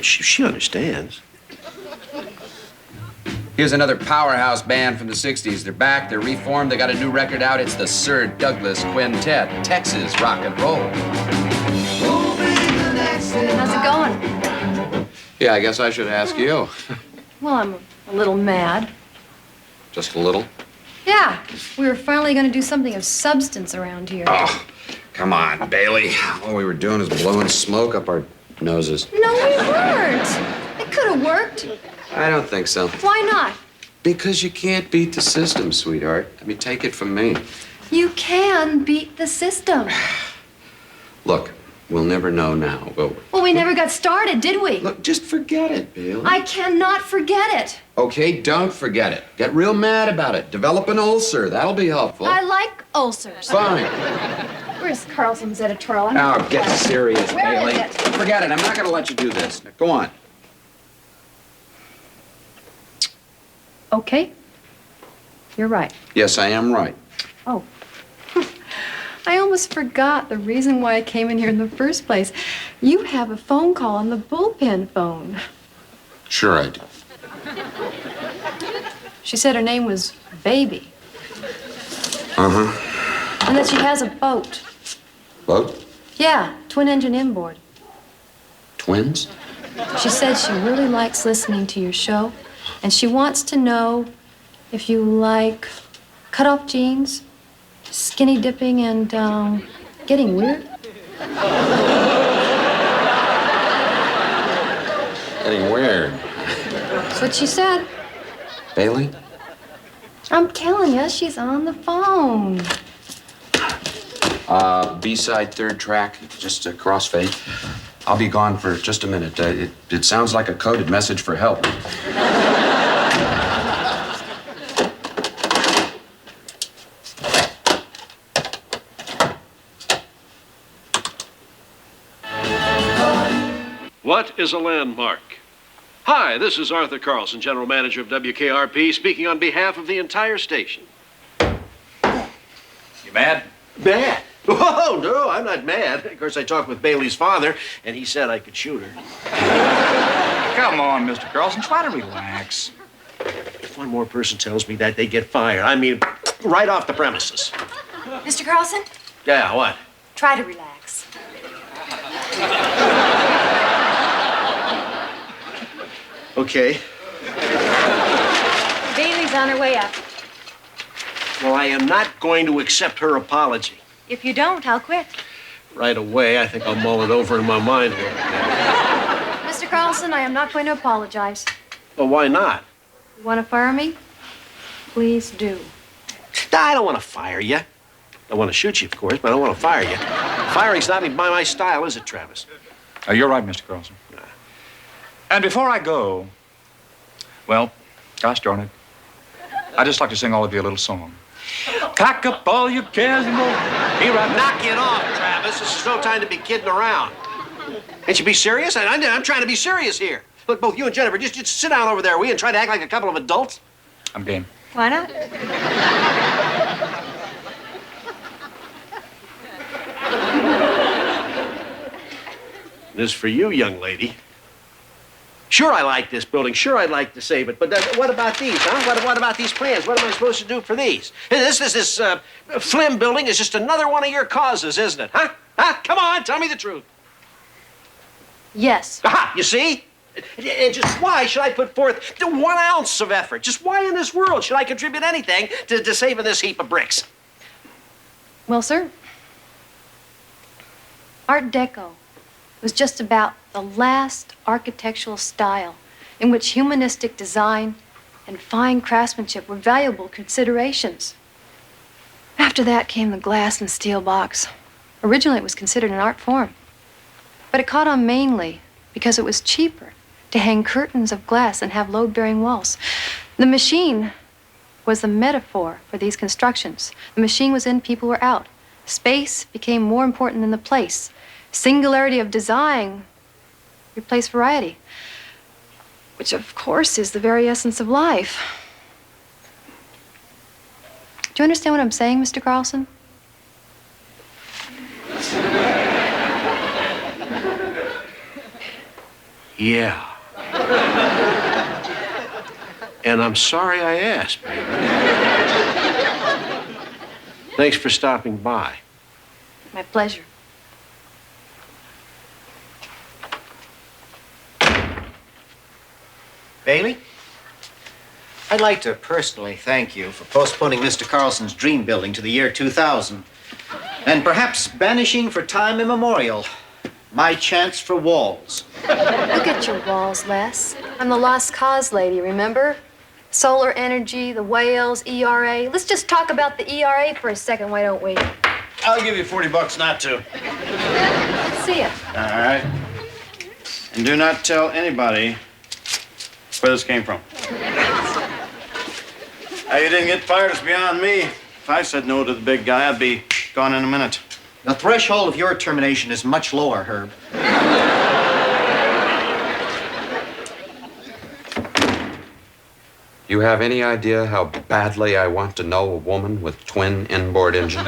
S3: She understands.
S10: Here's another powerhouse band from the 60s. They're back, they're reformed, they got a new record out. It's the Sir Douglas Quintet, Texas rock and roll.
S14: How's it going?
S10: Yeah, I guess I should ask you.
S14: Well, I'm a little mad.
S10: Just a little?
S14: Yeah, we were finally going to do something of substance around here.
S10: Oh, come on, Bailey. All we were doing is blowing smoke up our noses.
S14: No, we weren't. It could have worked.
S10: I don't think so.
S14: Why not?
S10: Because you can't beat the system, sweetheart. I mean, take it from me.
S14: You can beat the system.
S10: Look, we'll never know now, will we?
S14: Well, we never got started, did we?
S10: Look, just forget it, Bailey.
S14: I cannot forget it.
S10: Okay, don't forget it. Get real mad about it. Develop an ulcer. That'll be helpful.
S14: I like ulcers.
S10: Fine.
S14: Where's Carlson's editorial?
S10: Now, get serious,
S14: Where
S10: Bailey.
S14: is it?
S10: Forget it. I'm not going to let you do this. Now, go on.
S14: Okay. You're right.
S10: Yes, I am right.
S14: Oh. I almost forgot the reason why I came in here in the first place. You have a phone call on the bullpen phone.
S11: Sure I do.
S14: She said her name was Baby,
S11: Uh-huh.
S14: and that she has a boat.
S11: Boat?
S14: Yeah, twin-engine inboard.
S11: Twins?
S14: She said she really likes listening to your show, and she wants to know if you like cut-off jeans, skinny dipping, and getting weird.
S11: Getting weird.
S14: That's what she said.
S11: Bailey?
S14: I'm telling you, she's on the phone.
S10: B-side, third track, just a crossfade. I'll be gone for just a minute. It sounds like a coded message for help.
S3: What is a landmark? Hi, this is Arthur Carlson, General Manager of WKRP, speaking on behalf of the entire station.
S6: You mad?
S3: Mad? Oh, no, I'm not mad. Of course, I talked with Bailey's father, and he said I could shoot her.
S6: Come on, Mr. Carlson, try to relax.
S3: If one more person tells me that, they get fired. I mean, right off the premises.
S9: Mr. Carlson,
S3: Yeah, what?
S9: try to relax.
S3: Okay.
S13: Bailey's on her way up.
S3: Well, I am not going to accept her apology.
S13: If you don't, I'll quit.
S3: Right away, I think I'll mull it over in my mind here.
S14: Mr. Carlson, I am not going to apologize.
S3: Well, why not?
S14: You want to fire me? Please do.
S3: I don't want to fire you. I want to shoot you, of course, but I don't want to fire you. Firing's not my style, is it, Travis?
S6: You're right, Mr. Carlson. And before I go, well, gosh darn it, I'd just like to sing all of you a little song. Pack up all your cares and go. Be right back.
S3: Knock it off, Travis. This is no time to be kidding around. Can't you be serious? I'm trying to be serious here. Look, both you and Jennifer, just sit down over there, will you, and try to act like a couple of adults?
S6: I'm game.
S13: Why not?
S3: This is for you, young lady. Sure, I like this building. Sure, I'd like to save it. But what about these, huh? What about these plans? What am I supposed to do for these? This Flim building is just another one of your causes, isn't it? Huh? Come on, tell me the truth.
S14: Yes.
S3: Aha, you see? And just why should I put forth 1 ounce of effort? Just why in this world should I contribute anything to saving this heap of bricks?
S14: Well, sir, Art Deco was just about the last architectural style in which humanistic design and fine craftsmanship were valuable considerations. After that came the glass and steel box. Originally, it was considered an art form, but it caught on mainly because it was cheaper to hang curtains of glass and have load-bearing walls. The machine was the metaphor for these constructions. The machine was in, people were out. Space became more important than the place. Singularity of design replaced variety, which of course is the very essence of life. Do you understand what I'm saying, Mr. Carlson?
S3: Yeah. And I'm sorry I asked, baby. Thanks for stopping by.
S14: My pleasure.
S4: Bailey, I'd like to personally thank you for postponing Mr. Carlson's dream building to the year 2000, and perhaps banishing for time immemorial my chance for walls.
S14: Look at your walls, Les. I'm the lost cause lady, remember? Solar energy, the whales, ERA. Let's just talk about the ERA for a second, why don't we?
S2: I'll give you $40 not to.
S14: Let's see it.
S2: All right. And do not tell anybody where this came from. How you didn't get fired is beyond me. If I said no to the big guy, I'd be gone in a minute.
S4: The threshold of your termination is much lower, Herb.
S10: You have any idea how badly I want to know a woman with twin inboard engines?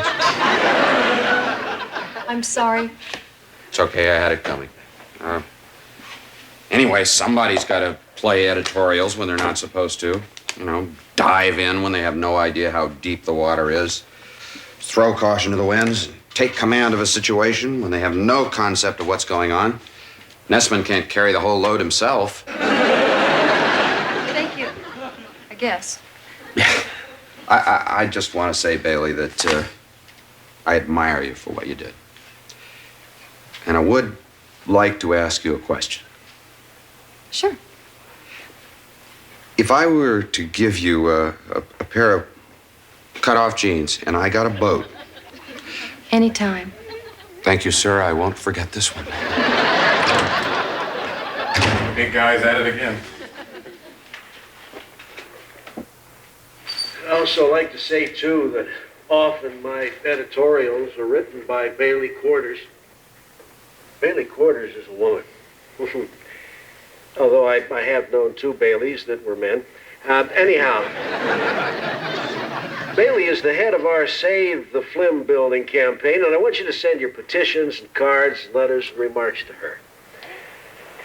S14: I'm sorry.
S10: It's okay, I had it coming. Anyway, somebody's got to play editorials when they're not supposed to. You know, dive in when they have no idea how deep the water is. Throw caution to the winds. Take command of a situation when they have no concept of what's going on. Nessman can't carry the whole load himself.
S14: Thank you. I guess.
S10: I just want to say, Bailey, that I admire you for what you did. And I would like to ask you a question.
S14: Sure.
S10: If I were to give you a pair of cut-off jeans and I got a boat.
S14: Anytime.
S10: Thank you, sir. I won't forget this one.
S11: Big guy's at it again.
S3: I'd also like to say, too, that often my editorials are written by Bailey Quarters. Bailey Quarters is a woman. Although I have known two Baileys that were men. Anyhow, Bailey is the head of our Save the Flim Building campaign, and I want you to send your petitions and cards, letters, and remarks to her.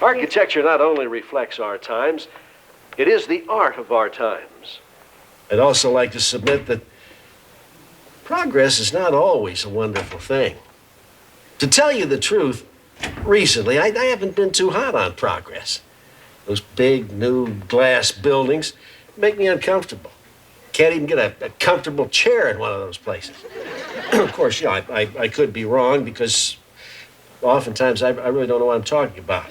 S3: Architecture not only reflects our times, it is the art of our times. I'd also like to submit that progress is not always a wonderful thing. To tell you the truth, recently I haven't been too hot on progress. Those big, new glass buildings make me uncomfortable. Can't even get a comfortable chair in one of those places. Of course, yeah, I could be wrong because oftentimes I really don't know what I'm talking about.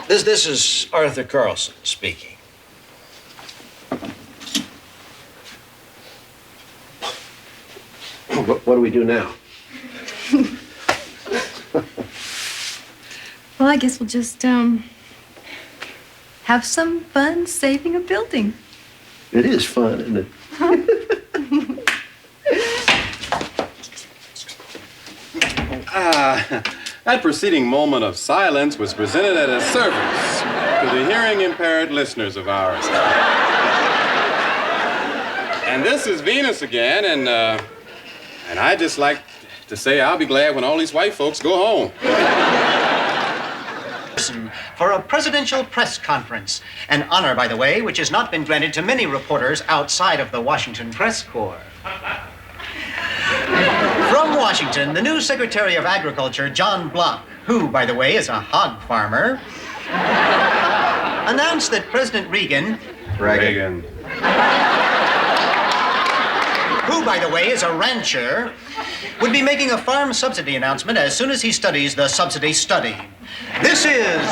S3: This is Arthur Carlson speaking. What do we do now?
S14: Well, I guess we'll just, have some fun saving a building.
S3: It is fun, isn't it?
S11: That preceding moment of silence was presented as a service to the hearing impaired listeners of ours. And this is Venus again, and I'd just like to say I'll be glad when all these white folks go home.
S4: For a presidential press conference. An honor, by the way, which has not been granted to many reporters outside of the Washington Press Corps. From Washington, the new Secretary of Agriculture, John Block, who, by the way, is a hog farmer, announced that President Reagan, who, by the way, is a rancher, would be making a farm subsidy announcement as soon as he studies the subsidy study. This is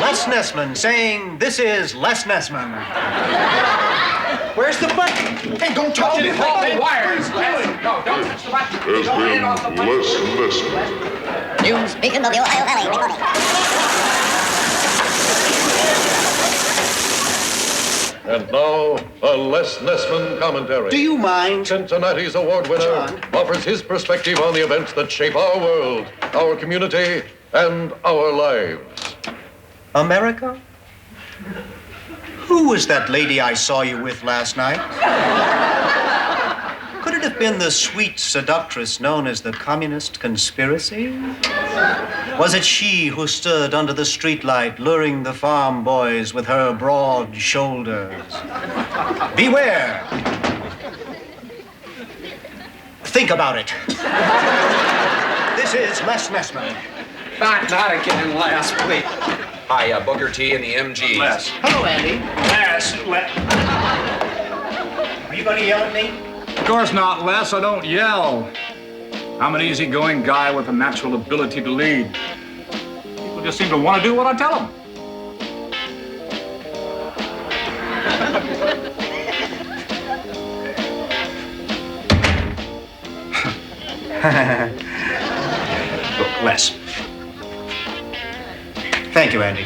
S4: Les Nessman saying, this is Les Nessman. Where's the button? Hey, don't touch it.
S1: Hold wires. No, don't touch the button.
S20: Has been Les Nessman.
S12: News speaking of the Ohio Valley reporting.
S20: And now, a Les Nessman commentary.
S4: Do you mind?
S20: Cincinnati's award winner offers his perspective on the events that shape our world, our community, and our lives.
S4: America? Who was that lady I saw you with last night? Could it have been the sweet seductress known as the Communist Conspiracy? Was it she who stood under the streetlight luring the farm boys with her broad shoulders? Beware! Think about it. This is Les Nessman.
S10: Not again, Les, please. Hi, Booker T and the MGs.
S4: Les. Hello, Andy. Les. Are you going to yell at me?
S1: Of course not, Les. I don't yell. I'm an easygoing guy with a natural ability to lead. People just seem to want to do what I tell them.
S4: Look, Les. Thank you, Andy.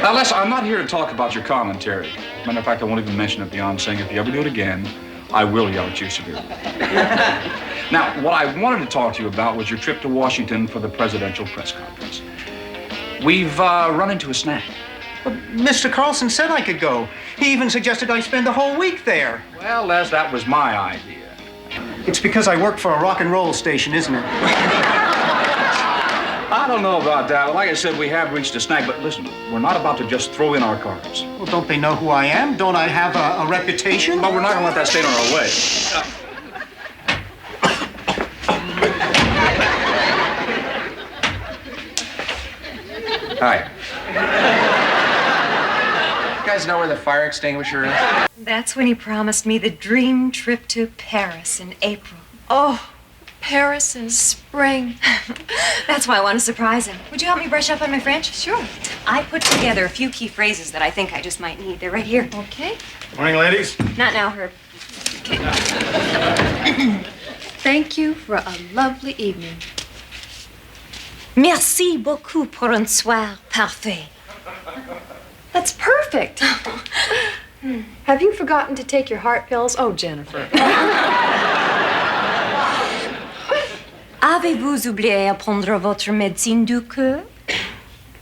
S1: Now, Les, I'm not here to talk about your commentary. Matter of fact, I won't even mention it beyond saying if you ever do it again, I will yell at you severely. Now, what I wanted to talk to you about was your trip to Washington for the presidential press conference. We've run into a snag.
S4: Mr. Carlson said I could go. He even suggested I spend the whole week there.
S1: Well, Les, that was my idea.
S8: It's because I work for a rock and roll station, isn't it?
S1: I don't know about that. Like I said, we have reached a snag, but listen, we're not about to just throw in our cards.
S8: Well, don't they know who I am? Don't I have a reputation?
S1: But we're not going to let that stand in our way. Hi.
S10: You guys know where the fire extinguisher is?
S13: That's when he promised me the dream trip to Paris in April.
S14: Oh, Paris in spring.
S13: That's why I want to surprise him. Would you help me brush up on my French? Sure. I put together a few key phrases that I think I just might need. They're right here.
S14: Okay.
S2: Morning, ladies.
S13: Not now, Herb.
S14: Thank you for a lovely evening.
S13: Merci beaucoup pour un soir parfait.
S14: That's perfect. Have you forgotten to take your heart pills? Oh, Jennifer.
S13: Avez-vous oublié à prendre votre médecine du cœur?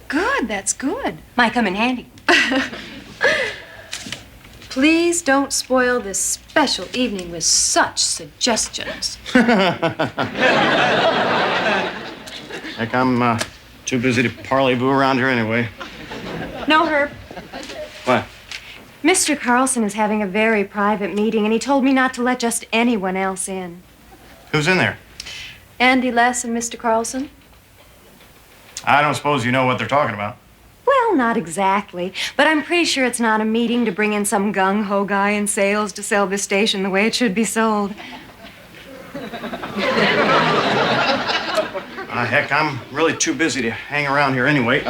S14: Good, that's good.
S13: Might come in handy.
S14: Please don't spoil this special evening with such suggestions.
S2: Heck, I'm too busy to parley-vous around here anyway.
S13: No, Herb.
S2: What?
S13: Mr. Carlson is having a very private meeting, and he told me not to let just anyone else in.
S2: Who's in there?
S14: Andy Les and Mr. Carlson?
S2: I don't suppose you know what they're talking about.
S13: Well, not exactly, but I'm pretty sure it's not a meeting to bring in some gung-ho guy in sales to sell this station the way it should be sold.
S2: Heck, I'm really too busy to hang around here anyway.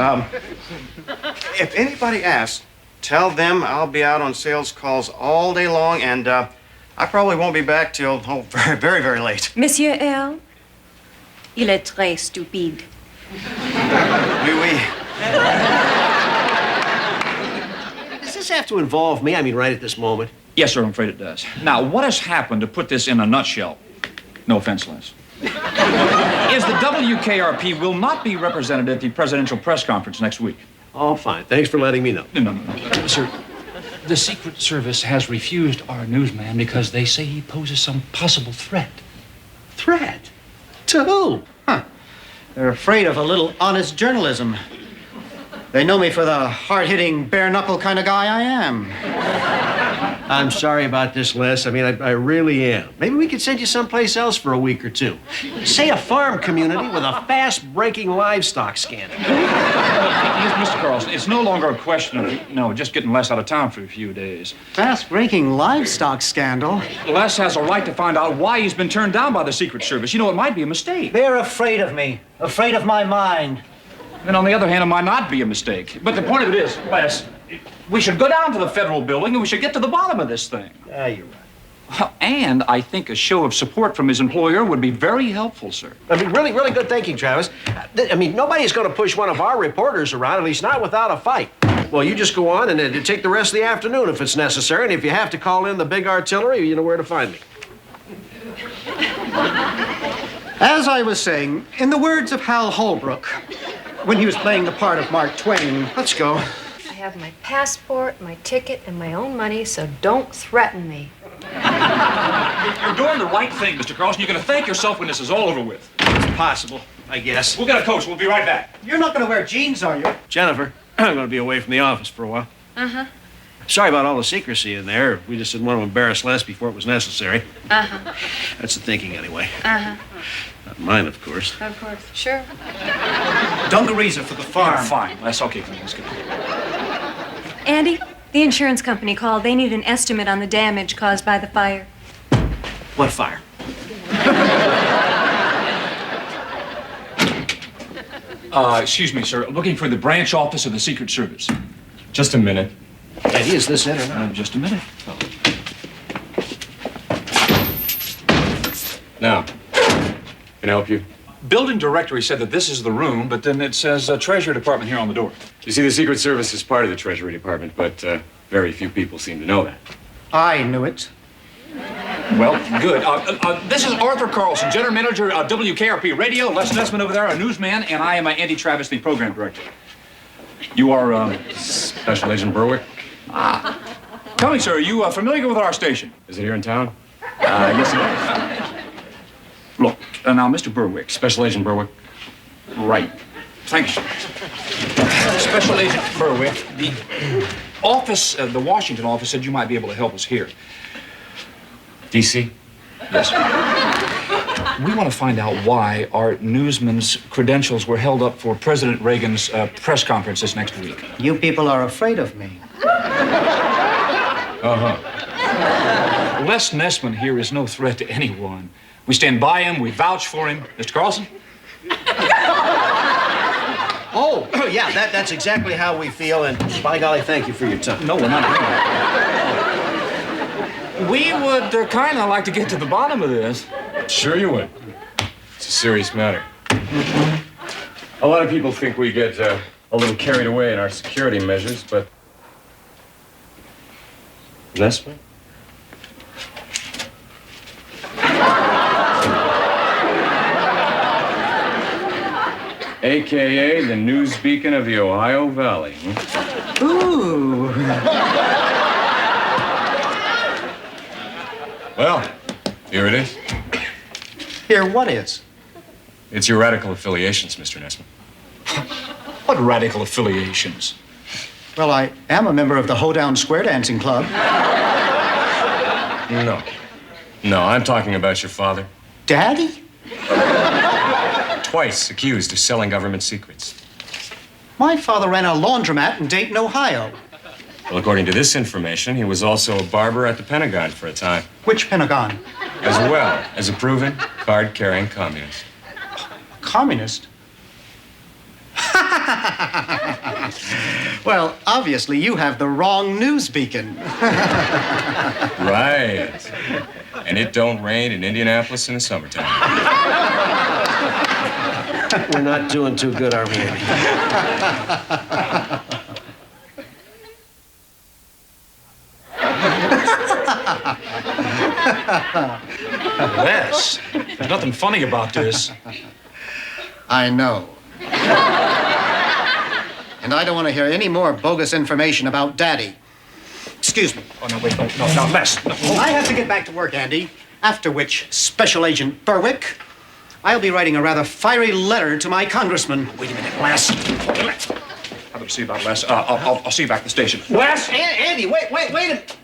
S2: If anybody asks, tell them I'll be out on sales calls all day long, and I probably won't be back till, very, very, very late.
S13: Monsieur L, il est très stupide.
S2: Oui, oui.
S3: Does this have to involve me? I mean, right at this moment.
S1: Yes, sir, I'm afraid it does. Now, what has happened, to put this in a nutshell, no offense, Les, is the WKRP will not be represented at the presidential press conference next week.
S3: Oh, fine. Thanks for letting me know.
S1: No. Sir, the Secret Service has refused our newsman because they say he poses some possible threat.
S3: Threat? To who?
S8: They're afraid of a little honest journalism. They know me for the hard-hitting, bare-knuckle kind of guy I am.
S3: I'm sorry about this, Les. I mean, I really am. Maybe we could send you someplace else for a week or two. Say a farm community with a fast-breaking livestock scandal.
S1: Mr. Carlson, it's no longer a question of, just getting Les out of town for a few days.
S8: Fast-breaking livestock scandal?
S1: Les has a right to find out why he's been turned down by the Secret Service. It might be a mistake.
S8: They're afraid of me, afraid of my mind.
S1: And on the other hand, it might not be a mistake. But the point of it is, Les, we should go down to the federal building and we should get to the bottom of this thing.
S8: Yeah, you're right.
S1: And I think a show of support from his employer would be very helpful, sir.
S3: I mean, really, really good thinking, Travis. I mean, nobody's going to push one of our reporters around, at least not without a fight. Well, you just go on and take the rest of the afternoon if it's necessary. And if you have to call in the big artillery, you know where to find me.
S8: As I was saying, in the words of Hal Holbrook, when he was playing the part of Mark Twain, let's go.
S14: I have my passport, my ticket, and my own money, so don't threaten me.
S1: You're doing the right thing, Mr. Carlson. You're going to thank yourself when this is all over with.
S2: It's possible, I guess.
S1: We'll get a coach. We'll be right back.
S8: You're not going to wear jeans, are you?
S3: Jennifer, I'm going to be away from the office for a while.
S14: Uh-huh.
S3: Sorry about all the secrecy in there. We just didn't want to embarrass Les before it was necessary.
S14: Uh-huh.
S3: That's the thinking, anyway.
S14: Uh-huh.
S3: Not mine, of course.
S14: Of course. Sure.
S8: Dungarees are for the farm.
S1: Fine. That's okay. Let's go.
S13: Andy, the insurance company called. They need an estimate on the damage caused by the fire.
S3: What fire?
S1: Excuse me, sir. Looking for the branch office of the Secret Service.
S6: Just a minute.
S3: Eddie, is this it or not?
S1: Just a minute.
S6: Now, can I help you?
S1: Building directory said that this is the room, but then it says Treasury Department here on the door.
S6: You see, the Secret Service is part of the Treasury Department, but very few people seem to know that.
S8: I knew it.
S1: Well, good. This is Arthur Carlson, General Manager of WKRP Radio. Les Nessman over there, a newsman, and I am Andy Travis, the Program Director. You are,
S6: Special Agent Berwick?
S1: Tell me, sir, are you familiar with our station?
S6: Is it here in town?
S1: Yes, it is.
S6: Look, now, Mr. Berwick.
S1: Special Agent Berwick.
S6: Right. Thank you.
S1: Special Agent Berwick, the office, the Washington office said you might be able to help us here.
S6: D.C.?
S1: Yes. We want to find out why our newsman's credentials were held up for President Reagan's press conference this next week.
S8: You people are afraid of me.
S1: Uh-huh. Les Nessman here is no threat to anyone. We stand by him, we vouch for him. Mr. Carlson?
S3: Oh, yeah, that's exactly how we feel, and by golly, thank you for your time.
S1: No, we're not doing that. We would kind of like to get to the bottom of this.
S21: Sure you would. It's a serious matter. A lot of people think we get a little carried away in our security measures, but... Nessman? AKA the news beacon of the Ohio Valley.
S8: Ooh.
S21: Well, here it is.
S8: Here, what is?
S21: It's your radical affiliations, Mr. Nessman.
S1: What radical affiliations?
S8: Well, I am a member of the Hoedown Square Dancing Club.
S21: No. No, I'm talking about your father.
S8: Daddy?
S21: Twice accused of selling government secrets.
S8: My father ran a laundromat in Dayton, Ohio.
S21: Well, according to this information, he was also a barber at the Pentagon for a time.
S8: Which Pentagon?
S21: As well as a proven card-carrying communist.
S8: Communist? Well, obviously you have the wrong news beacon.
S21: Right. And it don't rain in Indianapolis in the summertime.
S3: We're not doing too good, are we, Andy?
S1: Les, there's nothing funny about this.
S8: I know. And I don't want to hear any more bogus information about Daddy. Excuse me.
S1: Oh, no, wait, no, Les. No.
S8: I have to get back to work, Andy. After which, Special Agent Berwick, I'll be writing a rather fiery letter to my congressman.
S1: Wait a minute, Les. How about see about Les? I'll see you back at the station. Les!
S3: Andy, wait a minute.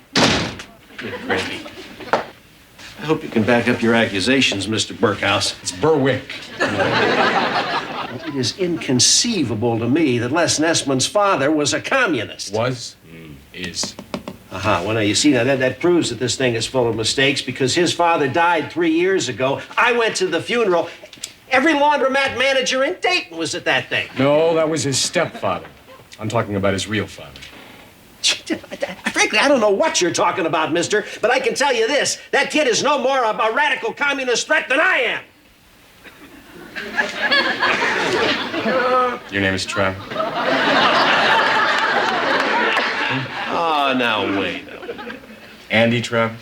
S3: Good gravy. I hope you can back up your accusations, Mr. Burkhouse.
S1: It's Berwick.
S3: It is inconceivable to me that Les Nessman's father was a communist.
S21: Was? Is.
S3: Well, now, you see, now that proves that this thing is full of mistakes because his father died 3 years ago. I went to the funeral. Every laundromat manager in Dayton was at that thing.
S21: No, that was his stepfather. I'm talking about his real father.
S3: Frankly, I don't know what you're talking about, mister, but I can tell you this. That kid is no more a radical communist threat than I am.
S21: Your name is Trevor?
S3: Oh, now, wait.
S21: Andy Trevor?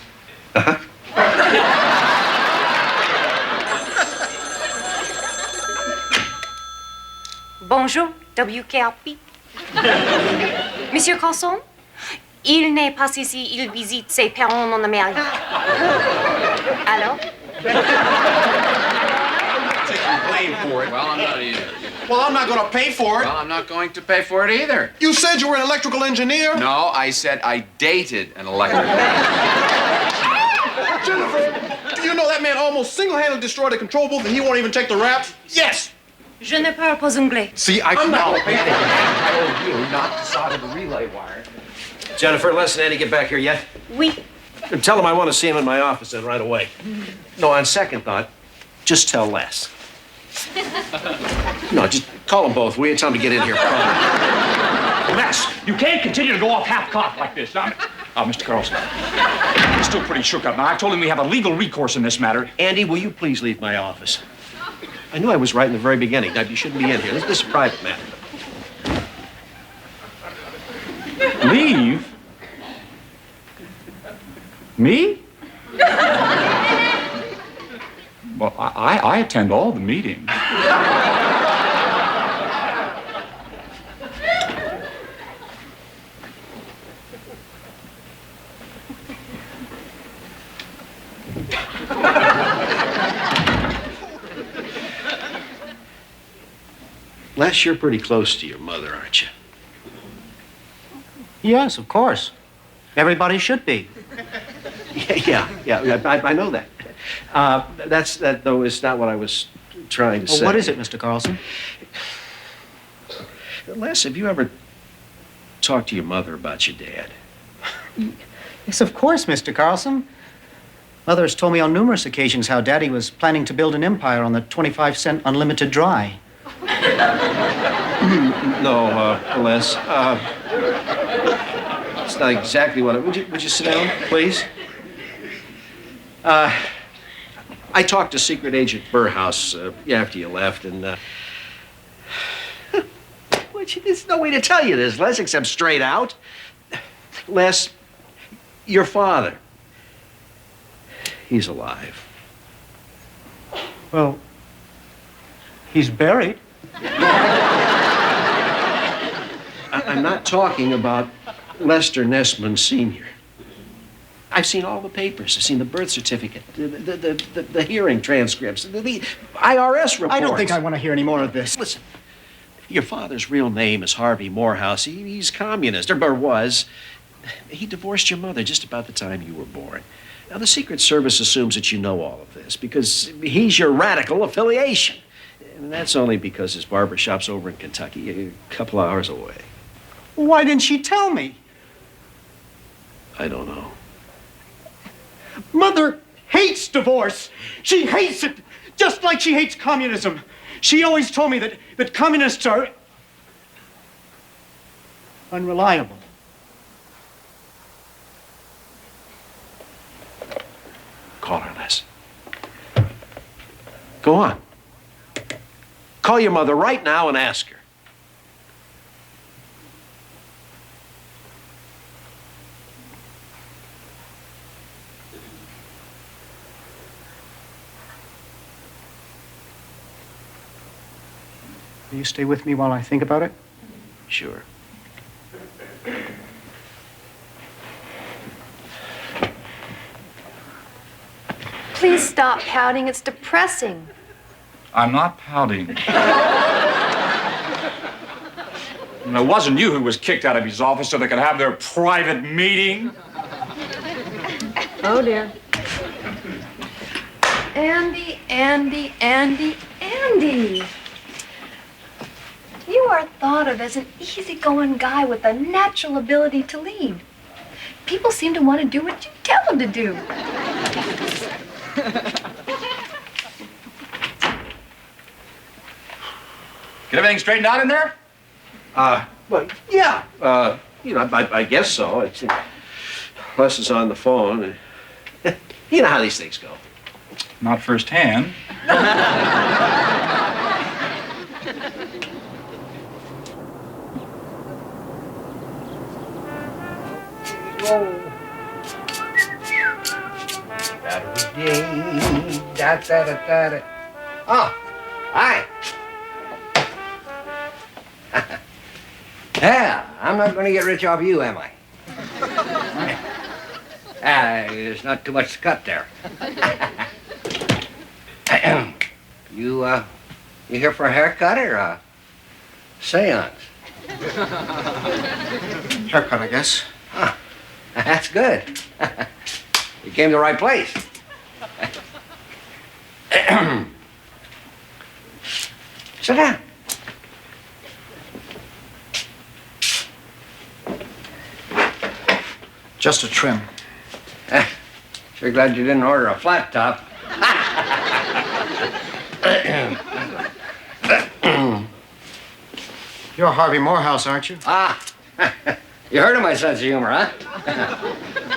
S13: Bonjour, WKRP. Monsieur Carlson? Il n'est pas ici, il visite ses parents en Amérique. Alors?
S2: Taking blame for it.
S10: Well, I'm not either.
S2: Well, I'm not going to pay for it.
S10: Well, I'm not going to pay for it either.
S2: You said you were an electrical engineer.
S10: No, I said I dated an electrical.
S2: Jennifer, do you know that man almost single-handedly destroyed the control booth and he won't even take the raps? Yes.
S13: Je ne parle pas anglais.
S2: See, I'm not going to pay for it.
S10: I told you not to solder the relay wire.
S3: Jennifer, Les and Andy get back here yet?
S13: Oui.
S3: Tell them I want to see him in my office then right away. No, on second thought, just tell Les. No, just call them both, will you? Tell them to get in here.
S1: Les, you can't continue to go off half-cocked like this. Now, Mr. Carlson, he's still pretty shook up. Now, I told him we have a legal recourse in this matter.
S3: Andy, will you please leave my office? I knew I was right in the very beginning. Now, you shouldn't be in here. This is a private matter.
S1: Leave? Me? Well, I attend all the meetings.
S3: Les, you're pretty close to your mother, aren't you?
S8: Yes, of course. Everybody should be.
S3: Yeah, I know that. That, though, is not what I was trying to say.
S8: What is it, Mr. Carlson?
S3: Les, have you ever talked to your mother about your dad?
S8: Yes, of course, Mr. Carlson. Mother has told me on numerous occasions how Daddy was planning to build an empire on the 25-cent unlimited dry.
S3: No, Les. It's not exactly what would you sit down, please? I talked to Secret Agent Burhouse after you left, and there's no way to tell you this, Les, except straight out. Les, your father, he's alive.
S8: Well, he's buried.
S3: I'm not talking about Lester Nessman Sr. I've seen all the papers. I've seen the birth certificate, the hearing transcripts, the IRS reports.
S8: I don't think I want to hear any more of this.
S3: Listen, your father's real name is Harvey Morehouse. He's communist, or was. He divorced your mother just about the time you were born. Now, the Secret Service assumes that you know all of this because he's your radical affiliation. And that's only because his barber shop's over in Kentucky, a couple hours away.
S8: Why didn't she tell me?
S3: I don't know.
S8: Mother hates divorce. She hates it, just like she hates communism. She always told me that communists are unreliable.
S3: Call her, Les. Go on. Call your mother right now and ask her.
S8: Will you stay with me while I think about it?
S3: Sure.
S14: Please stop pouting. It's depressing.
S6: I'm not pouting. And it wasn't you who was kicked out of his office so they could have their private meeting.
S14: Oh, dear. Andy. You are thought of as an easygoing guy with a natural ability to lead. People seem to want to do what you tell them to do.
S1: Get everything straightened out in there?
S3: Well, yeah. I guess so. Les is on the phone. You know how these things go.
S6: Not firsthand.
S18: Oh, hi. Yeah, I'm not going to get rich off you, am I? There's not too much to cut there. You here for a haircut or a seance?
S8: Haircut, I guess.
S18: Huh. That's good. You came to the right place. Sit down.
S8: Just a trim.
S18: Sure glad you didn't order a flat top.
S8: You're Harvey Morehouse, aren't you?
S18: Ah, you heard of my sense of humor, huh?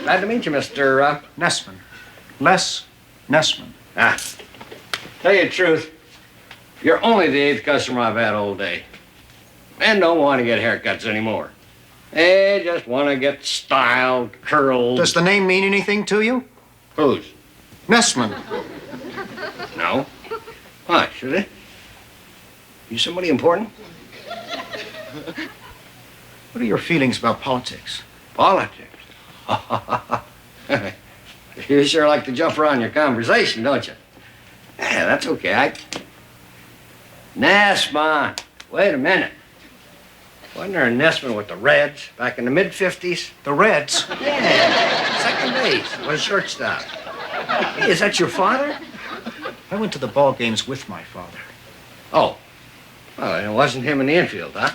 S18: Glad to meet you, Mr.
S8: Nessman. Les Nessman.
S18: Tell you the truth, you're only the 8th customer I've had all day. Men don't want to get haircuts anymore. They just want to get styled, curled.
S8: Does the name mean anything to you?
S18: Whose?
S8: Nessman.
S18: No. Why, should it? You somebody important?
S8: What are your feelings about politics?
S18: Politics? You sure like to jump around your conversation, don't you? Yeah, that's okay. Nessman. Wait a minute. Wasn't there a Nessman with the Reds back in the mid-50s?
S2: The Reds?
S18: Yeah, second base, was shortstop. Hey, is that your father?
S2: I went to the ball games with my father.
S18: Oh. Well, it wasn't him in the infield, huh?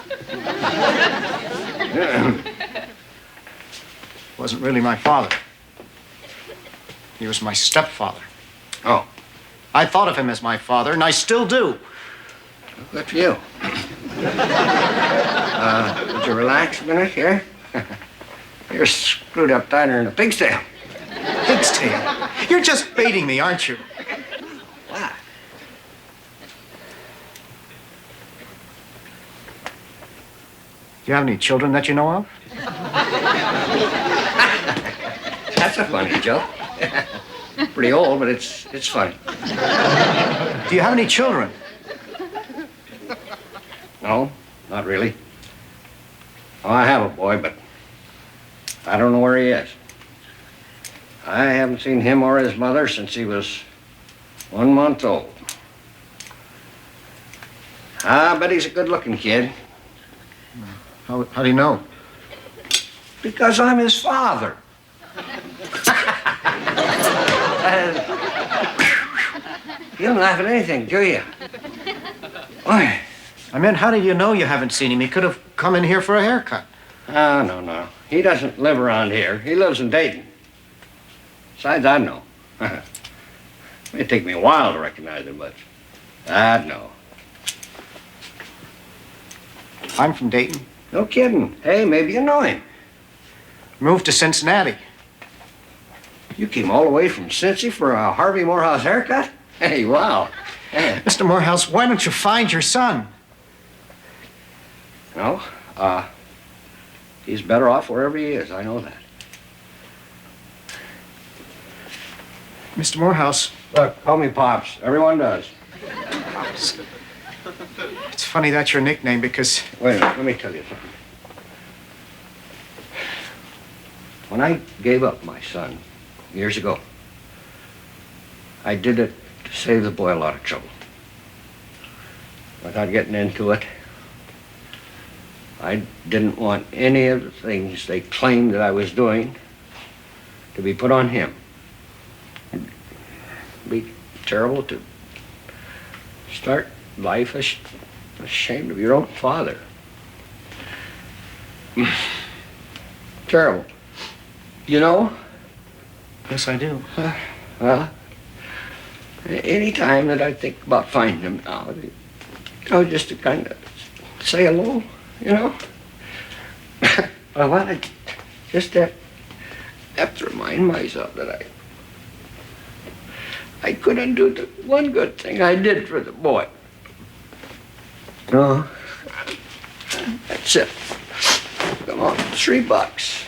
S2: Wasn't really my father. He was my stepfather.
S18: Oh.
S2: I thought of him as my father, and I still do.
S18: Good for you. Would you relax a minute here? You're screwed up tighter than a pig's tail.
S2: Pig's tail? You're just baiting me, aren't you?
S18: What?
S2: Do you have any children that you know of?
S18: That's a funny joke. Pretty old, but it's funny.
S2: Do you have any children?
S18: No, not really. Oh, I have a boy, but I don't know where he is. I haven't seen him or his mother since he was 1 month old. I bet he's a good-looking kid.
S2: How do you know?
S18: Because I'm his father. You don't laugh at anything, do you? Why?
S2: I meant, how do you know you haven't seen him? He could have come in here for a haircut.
S18: Oh, no. He doesn't live around here. He lives in Dayton. Besides, I'd know. It'd take me a while to recognize him, but I'd know.
S2: I'm from Dayton.
S18: No kidding. Hey, maybe you know him.
S2: Moved to Cincinnati.
S18: You came all the way from Cincy for a Harvey Morehouse haircut? Hey, wow.
S2: Mr. Morehouse, why don't you find your son?
S18: No, he's better off wherever he is. I know that.
S2: Mr. Morehouse.
S18: Look, call me Pops. Everyone does.
S2: Pops. It's funny that's your nickname because...
S18: Wait a minute, let me tell you something. When I gave up my son years ago, I did it to save the boy a lot of trouble. Without getting into it, I didn't want any of the things they claimed that I was doing to be put on him. It'd be terrible to start life ashamed of your own father. Terrible. You know?
S2: Yes, I do.
S18: Well, any time that I think about finding him now, just to kind of say hello, you know? Well, I just have to remind myself that I couldn't do the one good thing I did for the boy. No, that's it. Come on, $3.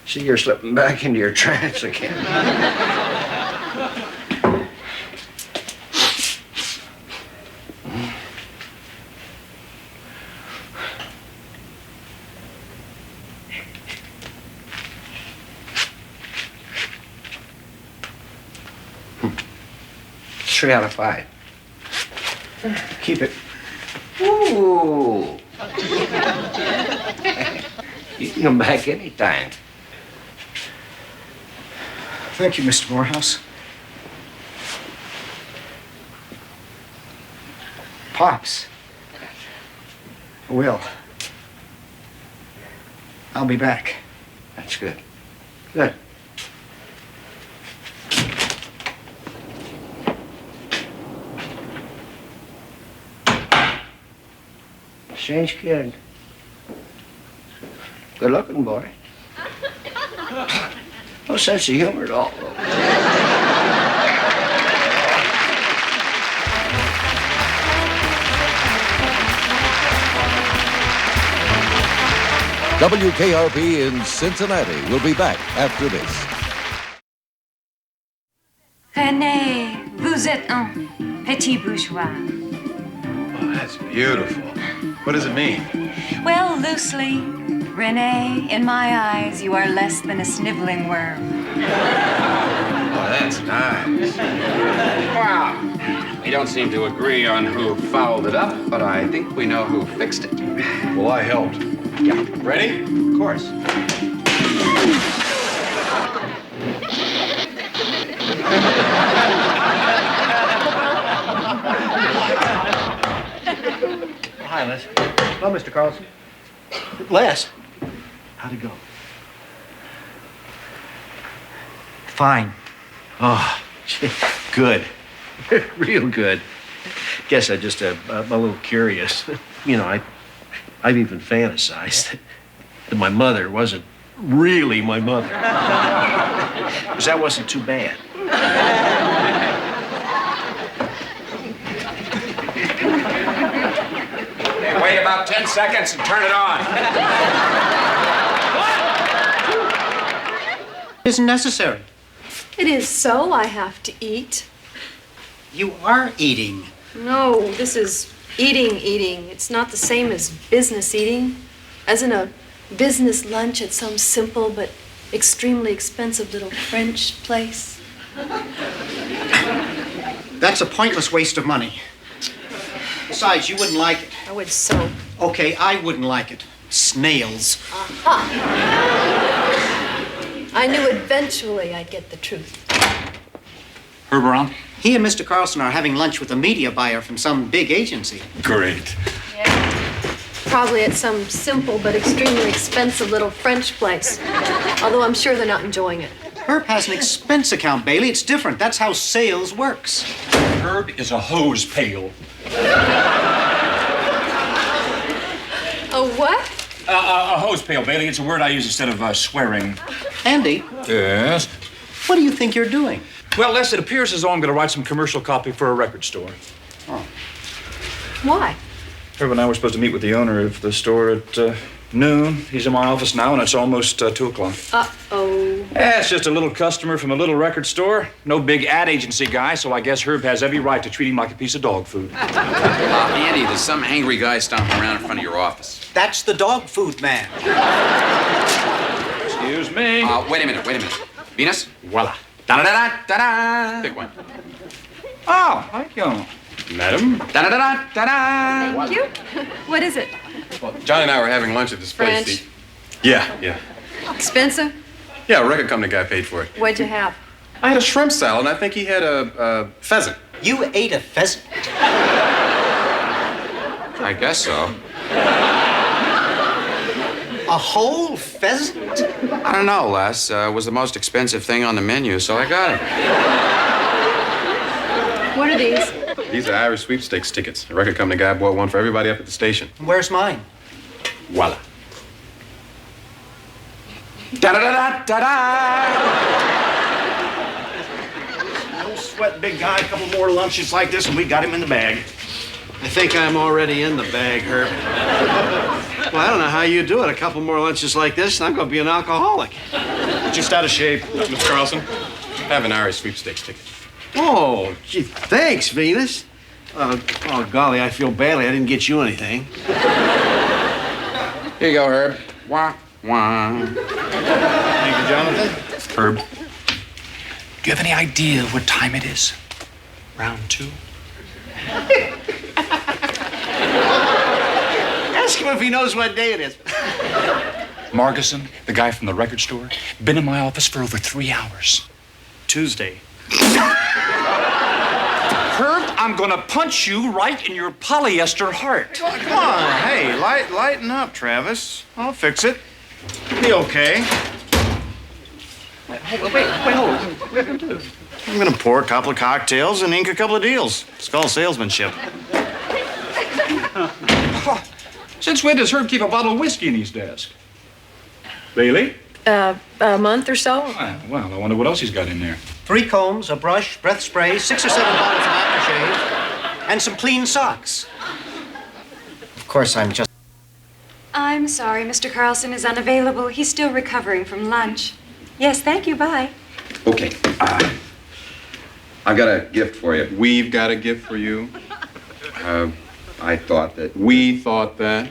S18: See, you're slipping back into your trance again. Three out of 5.
S2: Keep it.
S18: Ooh. You can come back anytime.
S2: Thank you, Mr. Morehouse. Pops. Will. I'll be back.
S18: That's good. Good. Strange kid. Good looking boy. No sense of humor at all.
S5: WKRP in Cincinnati will be back after this.
S13: René, vous êtes un petit bourgeois.
S21: Oh, that's beautiful. What does it mean?
S13: Well, loosely, René, in my eyes, you are less than a sniveling worm.
S21: Oh,
S10: that's nice. Wow. We don't seem to agree on who fouled it up, but I think we know who fixed it.
S11: Well, I helped.
S10: Yeah.
S11: Ready?
S10: Of course.
S18: Hi, Les. Hello, Mr. Carlson. Les, how'd it go? Fine. Oh, gee, good. Real good. Guess I'm just a little curious. You know, I've even fantasized that my mother wasn't really my mother. Because that wasn't too bad.
S1: Hey, wait about 10 seconds and turn it on.
S8: Isn't necessary.
S14: It is so. I have to eat.
S8: You are eating.
S14: No, this is eating. It's not the same as business eating. As in a business lunch at some simple but extremely expensive little French place.
S8: That's a pointless waste of money. Besides, you wouldn't like it.
S14: I would so.
S8: Okay, I wouldn't like it. Snails.
S14: I knew eventually I'd get the truth.
S1: Herb around?
S8: He and Mr. Carlson are having lunch with a media buyer from some big agency.
S1: Great.
S14: Probably at some simple but extremely expensive little French place. Although I'm sure they're not enjoying it.
S8: Herb has an expense account, Bailey. It's different. That's how sales works.
S1: Herb is a hose pail.
S14: A what?
S1: A hose pail, Bailey. It's a word I use instead of swearing.
S8: Andy,
S1: Yes?
S8: what do you think you're doing?
S1: Well, Les, it appears as though I'm going to write some commercial copy for a record store.
S14: Why?
S6: Herb and I were supposed to meet with the owner of the store at noon. He's in my office now, and it's almost 2 o'clock.
S14: Uh-oh.
S6: It's just a little customer from a little record store. No big ad agency guy, so I guess Herb has every right to treat him like a piece of dog food.
S10: Andy, there's some angry guy stomping around in front of your office.
S8: That's the dog food man.
S6: Excuse me.
S10: Wait a minute. Venus?
S6: Voila.
S10: Da-da-da-da-da-da. Pick one.
S6: Oh, thank you.
S10: Madam? Da-da-da-da-da-da.
S14: Thank you. What is it?
S11: Well, Johnny and I were having lunch at this place.
S14: French.
S11: Yeah.
S14: Expensive?
S11: Yeah, a record company guy paid for it.
S14: What'd you have?
S11: I had a shrimp salad, and I think he had a pheasant.
S8: You ate a pheasant?
S10: I guess so.
S8: A whole pheasant?
S10: I don't know, Les. It was the most expensive thing on the menu, so I got it.
S14: What are these?
S11: These are Irish sweepstakes tickets. The record company guy bought one for everybody up at the station.
S8: Where's mine?
S11: Voila.
S10: Da-da-da-da-da-da.
S2: No sweat, big guy. A couple more lunches like this, and we got him in the bag.
S18: I think I'm already in the bag, Herb. Well, I don't know how you do it. A couple more lunches like this, and I'm going to be an alcoholic.
S2: Just out of shape.
S11: Mr. Carlson, have an Irish sweepstakes ticket.
S18: Oh, gee, thanks, Venus. Oh, golly, I feel badly. I didn't get you anything.
S10: Here you go, Herb. Wah, wah.
S2: Thank you, Jonathan.
S1: Herb, do you have any idea what time it is? Round 2?
S18: Ask him if he knows what day it is.
S1: Margison, the guy from the record store, been in my office for over 3 hours.
S2: Tuesday.
S1: Herb, I'm gonna punch you right in your polyester heart.
S2: Come on, hey, lighten up, Travis. I'll fix it. Be okay.
S1: Wait, hold on. What are you gonna do?
S2: I'm gonna pour a couple of cocktails and ink a couple of deals. It's called salesmanship.
S6: Since when does Herb keep a bottle of whiskey in his desk? Bailey?
S14: A month or so?
S6: Well, I wonder what else he's got in there.
S8: 3 combs, a brush, breath spray, 6 or 7 bottles of aftershave, and some clean socks. Of course, I'm just...
S13: I'm sorry, Mr. Carlson is unavailable. He's still recovering from lunch. Yes, thank you. Bye.
S10: Okay. I've got a gift for you.
S11: We've got a gift for you.
S10: I thought that...
S11: We thought that.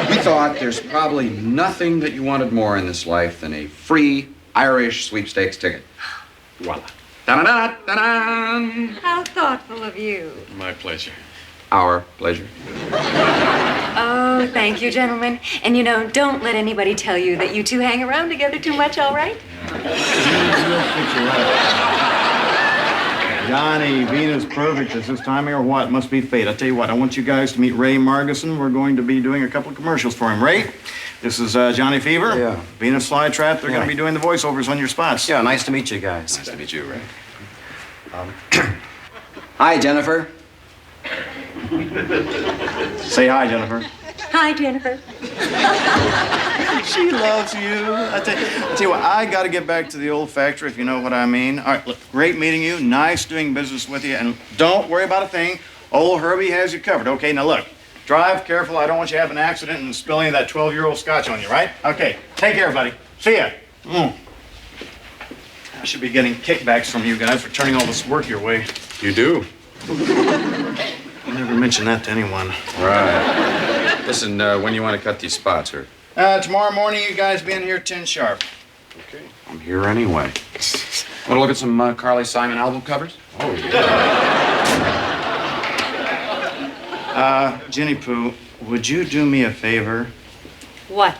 S10: We thought there's probably nothing that you wanted more in this life than a free Irish sweepstakes ticket.
S6: Voila. Da-da-da-da-da.
S13: How thoughtful of you.
S21: My pleasure.
S10: Our pleasure.
S13: Oh, thank you, gentlemen. And you know, don't let anybody tell you that you two hang around together too much, all right?
S2: Johnny, Venus perfect. Is this timing or what? Must be fate. I tell you what, I want you guys to meet Ray Margison. We're going to be doing a couple of commercials for him. Ray, this is Johnny Fever.
S8: Yeah.
S2: Venus Flytrap. They're going to be doing the voiceovers on your spots.
S8: Yeah, nice to meet you guys.
S21: Nice to meet you, Ray.
S8: Hi, Jennifer.
S2: Say hi, Jennifer.
S13: Hi, Jennifer.
S2: She loves you. I tell you what, I got to get back to the old factory, if you know what I mean. All right, look, great meeting you. Nice doing business with you. And don't worry about a thing. Old Herbie has you covered. Okay, now look, drive careful. I don't want you to have an accident and spill any of that 12-year-old scotch on you, right? Okay, take care, buddy. See ya. I should be getting kickbacks from you guys for turning all this work your way.
S11: You do.
S2: You never mention that to anyone.
S11: Right. Listen, when you want to cut these spots, or?
S2: Tomorrow morning, you guys be in here 10 sharp.
S11: Okay.
S10: I'm here anyway. Want to look at some Carly Simon album covers?
S11: Oh, yeah.
S2: Jenny Pooh, would you do me a favor?
S13: What?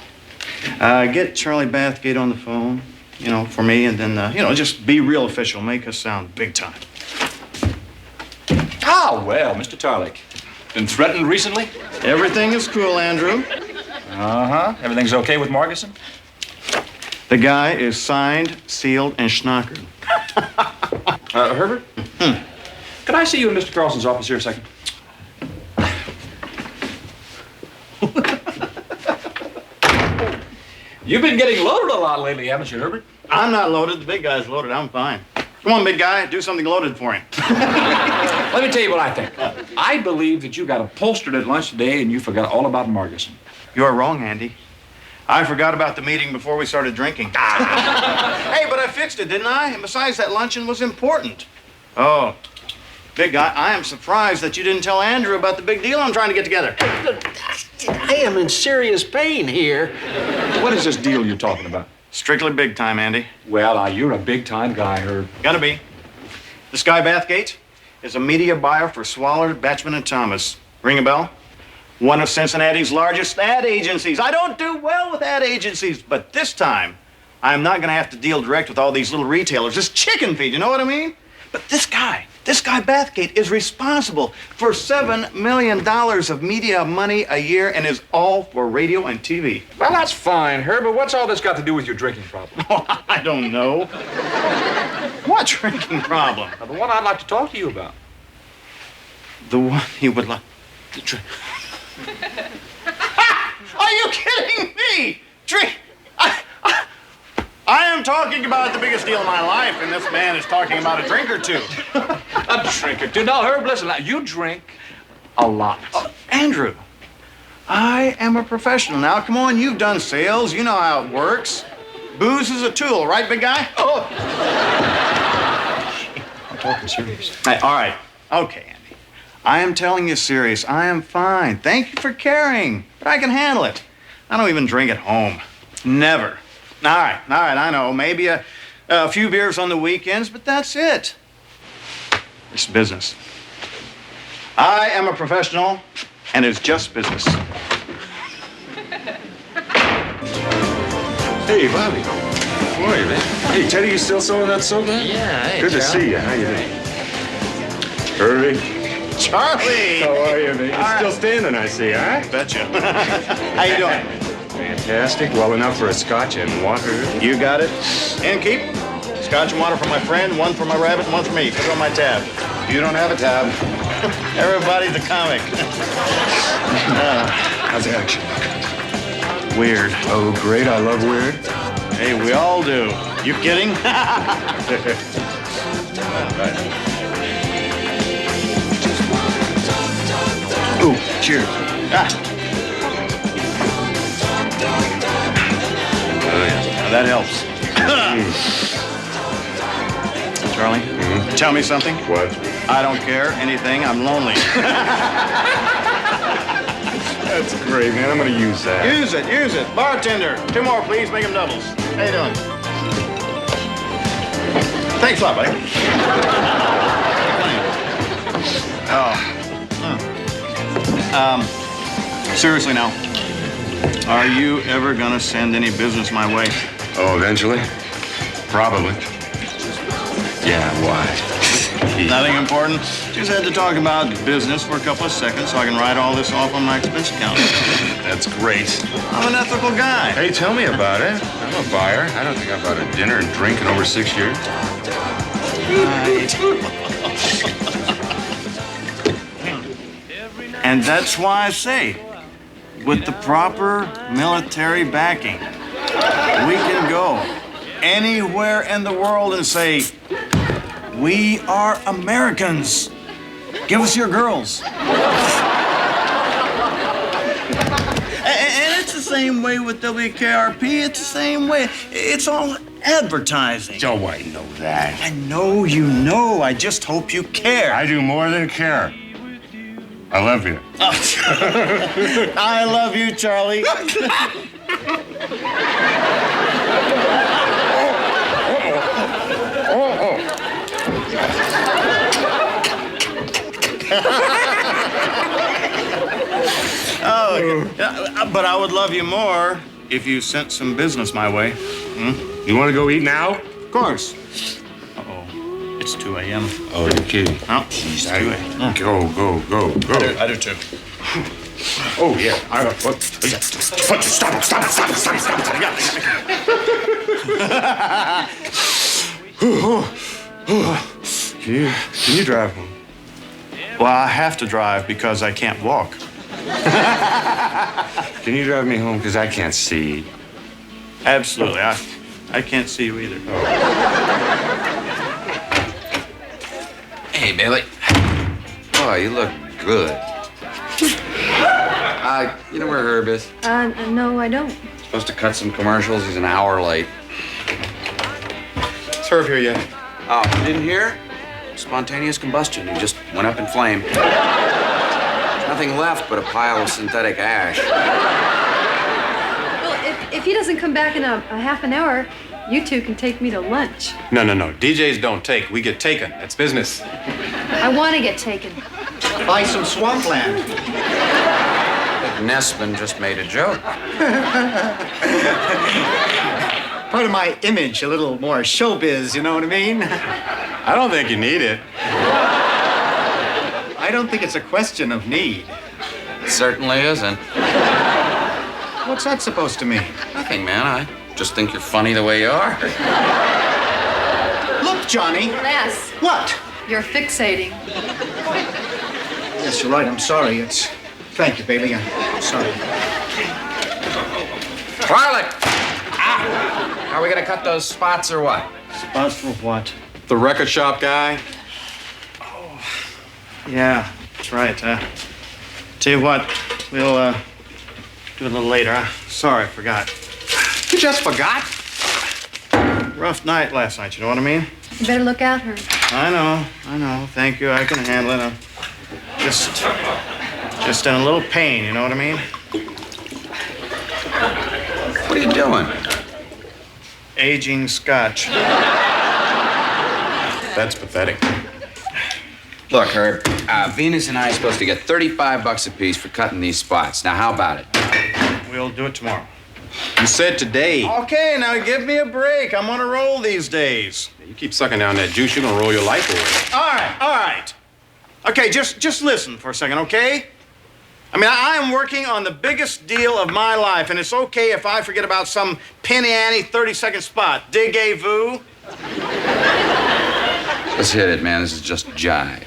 S2: Get Charlie Bathgate on the phone, you know, for me, and then, just be real official. Make us sound big time.
S1: Ah, well, Mr. Tarlick. Been threatened recently?
S2: Everything is cool, Andrew.
S1: Uh-huh. Everything's okay with Margison?
S2: The guy is signed, sealed, and schnockered.
S1: Herbert? Could I see you in Mr. Carlson's office here a second? You've been getting loaded a lot lately, haven't you, Herbert?
S2: I'm not loaded. The big guy's loaded. I'm fine. Come on, big guy. Do something loaded for him.
S1: Let me tell you what I think. I believe that you got upholstered at lunch today and you forgot all about Margison.
S2: You're wrong, Andy. I forgot about the meeting before we started drinking. Hey, but I fixed it, didn't I? And besides, that luncheon was important. Oh, big guy, I am surprised that you didn't tell Andrew about the big deal I'm trying to get together.
S18: I am in serious pain here.
S1: What is this deal you're talking about?
S2: Strictly big time, Andy.
S1: Well, you're a big-time guy, Herb.
S2: Gotta be. This guy, Bathgate, is a media buyer for Swaller, Batchman, and Thomas. Ring a bell? One of Cincinnati's largest ad agencies. I don't do well with ad agencies, but this time, I'm not gonna have to deal direct with all these little retailers. This chicken feed, you know what I mean? But this guy Bathgate is responsible for $7 million of media money a year and is all for radio and TV.
S1: Well, that's fine, Herb, but what's all this got to do with your drinking problem?
S2: Oh, I don't know. What drinking problem?
S1: The one I'd like to talk to you about.
S2: The one he would like to drink. Are you kidding me? Drink. I am talking about the biggest deal of my life, and this man is talking about a drink or two.
S1: A drink or two? No, Herb, listen, you drink a lot.
S2: Andrew, I am a professional now. Come on, you've done sales. You know how it works. Booze is a tool, right, big guy? Oh.
S1: I'm talking serious.
S2: Hey, all right. Okay, Andy. I am telling you serious. I am fine. Thank you for caring, but I can handle it. I don't even drink at home. Never. All right, I know. Maybe a few beers on the weekends, but that's it. It's business. I am a professional, and it's just business.
S21: Hey, Bobby. How are you, man? Hey, Teddy, you still sewing that soap, man?
S18: Yeah, hey,
S21: Good to
S18: Charlie.
S21: see you. How you doing? Herbie.
S2: Charlie!
S21: How are you, man? You're still standing, I see, huh?
S2: Betcha. How you doing?
S21: Fantastic. Well enough for a scotch and water.
S2: You got it. And keep scotch and water for my friend, one for my rabbit, and one for me. Put it on my tab.
S21: You don't have a tab.
S2: Everybody's a comic.
S21: How's the action?
S2: Weird.
S21: Oh, great. I love weird.
S2: Hey, we all do. You kidding? Ooh, cheers. Now that helps. Charlie, tell me something.
S21: What?
S2: I don't care. Anything. I'm lonely.
S21: That's great, man. I'm going to use that.
S2: Use it. Bartender, 2 more, please. Make them doubles. How you doing? Thanks a lot, buddy. Seriously now, are you ever gonna send any business my way?
S11: Oh, eventually? Probably. Yeah, why?
S2: Nothing important. Just had to talk about business for a couple of seconds so I can write all this off on my expense account.
S11: That's great.
S2: I'm an ethical guy.
S11: Hey, tell me about it. I'm a buyer. I don't think I've bought a dinner and drink in over 6 years.
S2: And that's why I say, with the proper military backing, we can go anywhere in the world and say, we are Americans. Give us your girls. And it's the same way with WKRP. It's the same way. It's all advertising.
S11: Oh, I know that.
S2: I know you know. I just hope you care.
S11: I do more than care. I love you.
S2: I love you, Charlie. But I would love you more if you sent some business my way.
S11: You want to go eat now?
S2: Of course. Uh-oh. It's 2 a.m.
S11: Oh, you're kidding.
S2: No, it's 2 a.m.
S11: Go.
S2: I do too.
S11: Oh, yeah. What? Stop it. Can you drive home?
S2: Well, I have to drive because I can't walk.
S11: Can you drive me home? Because I can't see.
S2: Absolutely. I can't see you either.
S10: Hey, Billy. Oh, you look good. You know where Herb is?
S14: No, I don't.
S10: Supposed to cut some commercials. He's an hour late.
S11: Is Herb here yet?
S10: Oh, you didn't hear? Spontaneous combustion. He just went up in flame. There's nothing left but a pile of synthetic ash.
S14: Well, if he doesn't come back in a half an hour, you two can take me to lunch.
S11: No. DJs don't take. We get taken. That's business.
S14: I want to get taken.
S8: Buy some swampland.
S10: Nessman just made a joke.
S8: Part of my image, a little more showbiz, you know what I mean?
S11: I don't think you need it.
S8: I don't think it's a question of need.
S10: It certainly isn't.
S8: What's that supposed to mean?
S10: Nothing, man. I just think you're funny the way you are.
S8: Look, Johnny.
S14: Les.
S8: What?
S14: You're fixating.
S8: Yes, you're right. I'm sorry. Thank you, Bailey. I'm sorry.
S10: Charlotte! Are we gonna cut those spots or what?
S2: Spots for what?
S11: The record shop guy?
S2: Yeah, that's right. Tell you what, we'll do it a little later. Sorry, I forgot.
S11: You just forgot?
S2: Rough night last night, you know what I mean?
S14: You better look out, Herb.
S2: I know. Thank you. I can handle it. I'm just in a little pain, you know what I mean?
S10: What are you doing?
S2: Aging scotch.
S11: That's pathetic.
S10: Look, Herb, Venus and I are supposed to get $35 apiece for cutting these spots. Now, how about it?
S2: We'll do it tomorrow.
S11: You said today.
S2: Okay, now give me a break. I'm on a roll these days.
S11: You keep sucking down that juice, you're gonna roll your life away.
S2: All right. Okay, just listen for a second, okay? I mean, I am working on the biggest deal of my life, and it's okay if I forget about some penny-ante 30-second spot. Dig-a-voo?
S10: Let's hit it, man. This is just jive.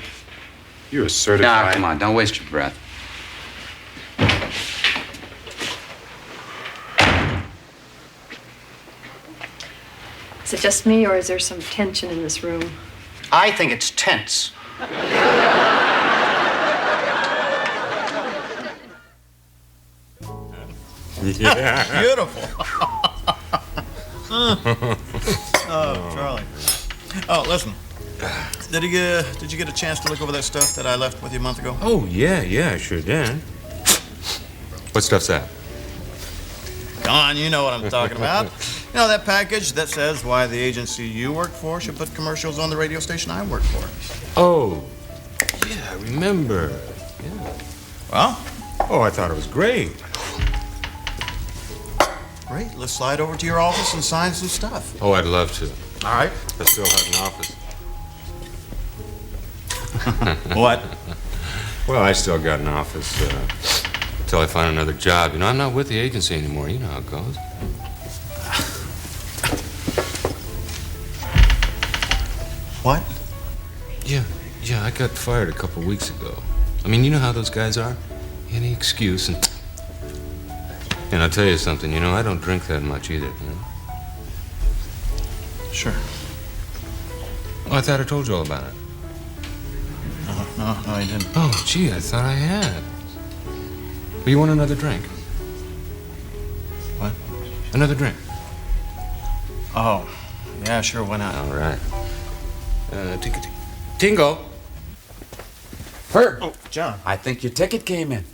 S11: You're a certified...
S10: Nah, come on. Don't waste your breath.
S14: Is it just me, or is there some tension in this room?
S8: I think it's tense.
S11: Yeah.
S2: Beautiful. Oh, Charlie. Oh, listen. Did you get a chance to look over that stuff that I left with you a month ago?
S11: Oh, yeah, I sure did. What stuff's that?
S2: Come on, you know what I'm talking about. You know, that package that says why the agency you work for should put commercials on the radio station I work for.
S16: Oh, yeah, I remember. Yeah.
S2: Well?
S16: Oh, I thought it was great.
S2: Great. Let's slide over to your office and sign some stuff.
S16: Oh, I'd love to.
S2: All right.
S16: I still have an office.
S2: What?
S16: Well, I still got an office until I find another job. You know, I'm not with the agency anymore. You know how it goes.
S2: What?
S16: Yeah, I got fired a couple weeks ago. I mean, you know how those guys are? Any excuse and I'll tell you something, you know, I don't drink that much either, you know?
S2: Sure.
S16: Oh, I thought I told you all about it.
S2: No, I didn't.
S16: Oh, gee, I thought I had. Well, you want another drink?
S2: What?
S16: Another drink.
S2: Oh, yeah, sure, why not?
S16: All right. Tingo.
S22: Herb.
S2: Oh, John.
S22: I think your ticket came in.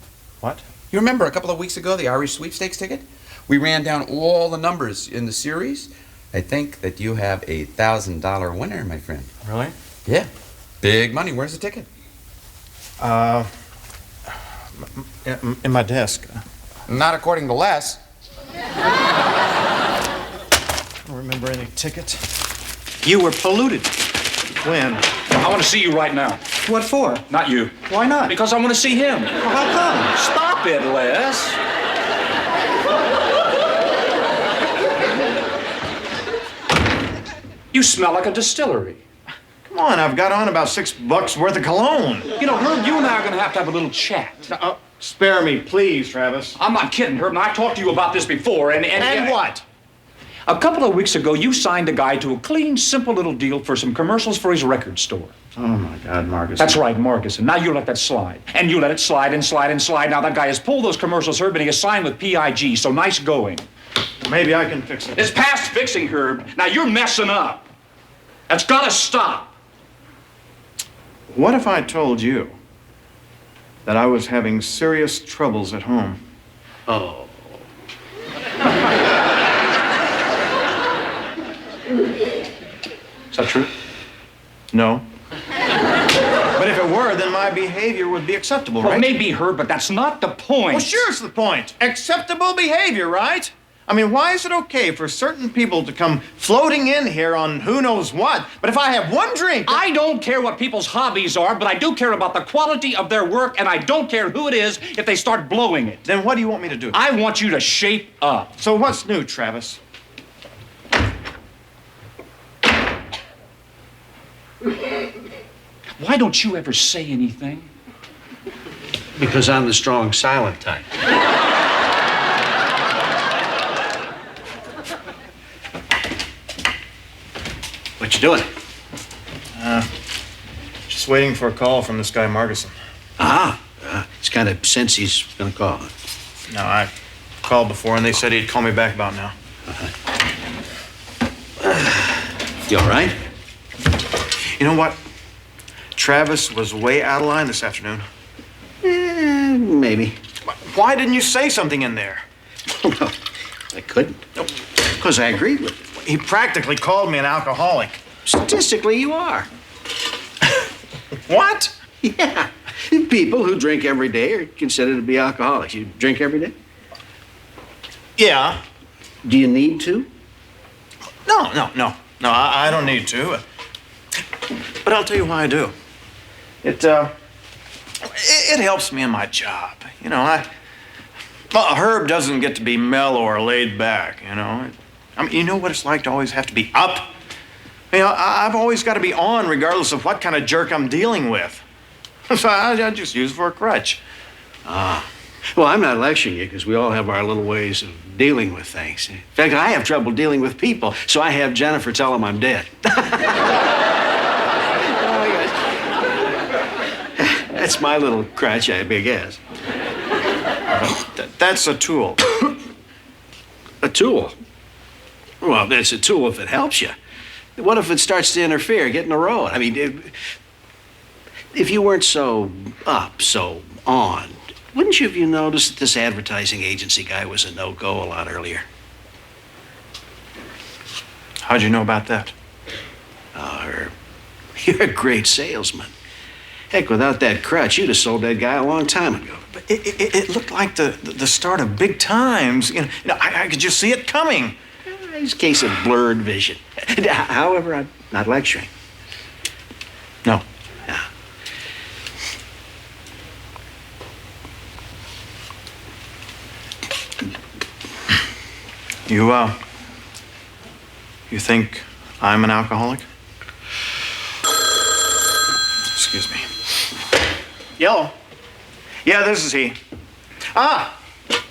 S2: What?
S22: You remember a couple of weeks ago, the Irish sweepstakes ticket? We ran down all the numbers in the series. I think that you have a $1,000 winner, my friend.
S2: Really?
S22: Yeah. Big money. Where's the ticket?
S2: In my desk.
S22: Not according to Les.
S2: I don't remember any ticket.
S8: You were polluted.
S2: When?
S1: I want to see you right now.
S8: What for?
S1: Not you.
S8: Why not?
S1: Because I want to see him.
S8: Well, how come?
S1: Stop it, Les. You smell like a distillery.
S2: Come on, I've got on about $6 worth of cologne.
S1: You know, Herb, you and I are going to have a little chat.
S2: Spare me, please, Travis.
S1: I'm not kidding, Herb, and I talked to you about this before, and
S2: what?
S1: A couple of weeks ago, you signed a guy to a clean, simple little deal for some commercials for his record store.
S2: Oh, my God, Marcus.
S1: That's right, Marcus. And now you let that slide. And you let it slide and slide and slide. Now that guy has pulled those commercials, Herb, and he has signed with PIG, so nice going.
S2: Maybe I can fix it.
S1: It's past fixing, Herb. Now you're messing up. That's got to stop.
S2: What if I told you that I was having serious troubles at home?
S18: Oh.
S1: Is that true?
S2: No. But if it were, then my behavior would be acceptable,
S1: Well,
S2: right?
S1: maybe, Herb, but that's not the point.
S2: Well, sure it's the point. Acceptable behavior, right? I mean, why is it okay for certain people to come floating in here on who knows what, but if I have one drink...
S1: I don't care what people's hobbies are, but I do care about the quality of their work, and I don't care who it is if they start blowing it.
S2: Then what do you want me to do?
S1: I want you to shape up.
S2: So what's new, Travis?
S1: Why don't you ever say anything?
S18: Because I'm the strong, silent type. What you doing?
S2: Just waiting for a call from this guy, Marguson.
S18: He's kind of since he's gonna call.
S2: No, I called before, and they said he'd call me back about now.
S18: You all right?
S2: You know what? Travis was way out of line this afternoon.
S18: Maybe.
S2: Why didn't you say something in there?
S18: Well, I couldn't. Because I agreed with it.
S2: He practically called me an alcoholic.
S18: Statistically, you are.
S2: What?
S18: Yeah. People who drink every day are considered to be alcoholics. You drink every day?
S2: Yeah.
S18: Do you need to?
S2: No, I don't need to. But I'll tell you why I do. It helps me in my job. You know, Herb doesn't get to be mellow or laid back, you know. I mean, you know what it's like to always have to be up? You know, I've always got to be on regardless of what kind of jerk I'm dealing with. So I just use it for a crutch.
S18: Well, I'm not lecturing you because we all have our little ways of dealing with things. In fact, I have trouble dealing with people, so I have Jennifer tell them I'm dead. That's my little crutch, I guess.
S2: That's a tool.
S18: A tool? Well, that's a tool if it helps you. What if it starts to interfere, get in the road? I mean, if you weren't so up, so on, wouldn't you have noticed that this advertising agency guy was a no-go a lot earlier?
S2: How'd you know about that?
S18: Oh, Herb, you're a great salesman. Heck, without that crutch, you'd have sold that guy a long time ago.
S2: But it looked like the start of big times. I could just see it coming.
S18: It's a case of blurred vision. However, I'm not lecturing.
S2: No.
S18: Yeah.
S2: You think I'm an alcoholic? Excuse me. Yellow. Yeah, this is he. Ah,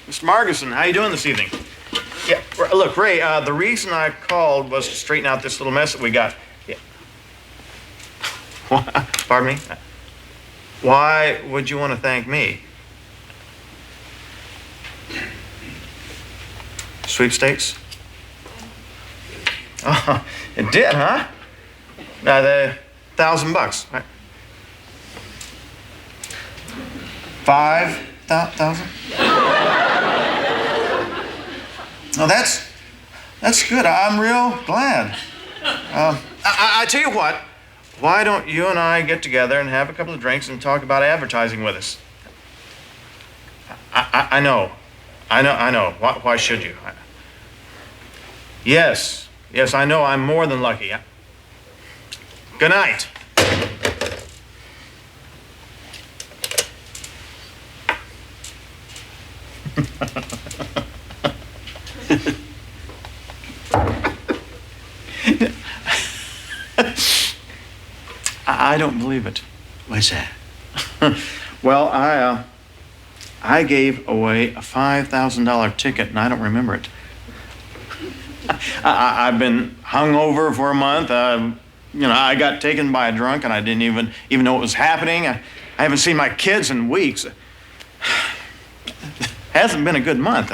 S2: Mr. Margison, how you doing this evening? Yeah, look, Ray, the reason I called was to straighten out this little mess that we got. Yeah. Pardon me? Why would you want to thank me? Sweepstakes? Oh, it did, huh? The $1,000, right? 5,000? No, that's good. I'm real glad. I tell you what. Why don't you and I get together and have a couple of drinks and talk about advertising with us? I know. Why should you? Yes, I know. I'm more than lucky. Good night. I don't believe it.
S18: What's that?
S2: Well, I gave away a $5,000 ticket, and I don't remember it. I've been hungover for a month. I got taken by a drunk, and I didn't even know what was happening. I haven't seen my kids in weeks. Hasn't been a good month.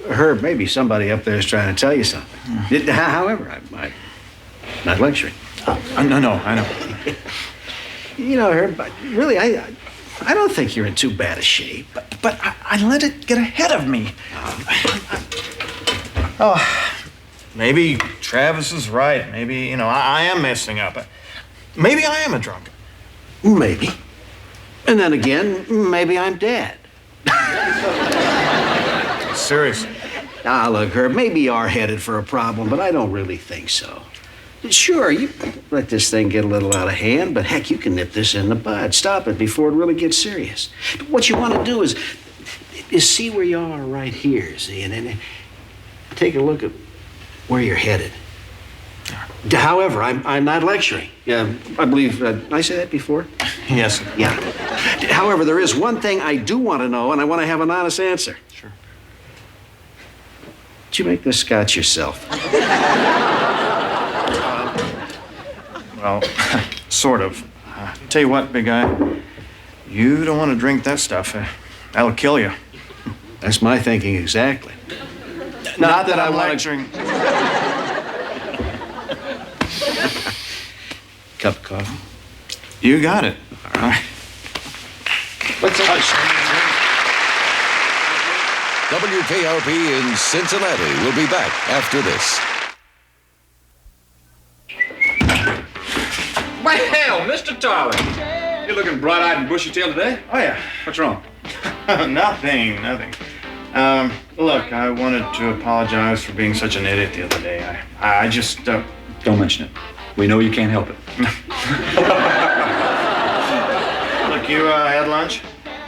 S18: Herb, maybe somebody up there is trying to tell you something. However, I'm not lecturing.
S2: No, I know.
S18: You know, Herb, really, I don't think you're in too bad a shape.
S2: But I let it get ahead of me. Maybe Travis is right. Maybe, I am messing up. Maybe I am a drunk.
S18: Maybe. And then again, maybe I'm dead.
S2: Seriously.
S18: Now, look, Herb, maybe you are headed for a problem, but I don't really think so. Sure, you let this thing get a little out of hand, but heck, you can nip this in the bud. Stop it before it really gets serious. What you want to do is see where you are right here, see, and then take a look at where you're headed. However, I'm not lecturing. Yeah, I believe, did I say that before?
S2: Yes.
S18: Yeah. However, there is one thing I do want to know, and I want to have an honest answer.
S2: Sure.
S18: Did you make this scotch yourself?
S2: Well, sort of. Tell you what, big guy, you don't want to drink that stuff. That'll kill you.
S18: That's my thinking exactly.
S2: Not that I'm lecturing.
S18: Cup of coffee?
S2: You got it.
S18: All right.
S2: What's up?
S5: WKRP in Cincinnati will be back after this.
S1: Well, Mr. Tyler, you're looking bright-eyed and bushy-tailed today.
S2: Oh, yeah.
S1: What's wrong?
S2: Nothing. Look, I wanted to apologize for being such an idiot the other day. I just,
S1: Don't mention it. We know you can't help it.
S2: Look, you had lunch?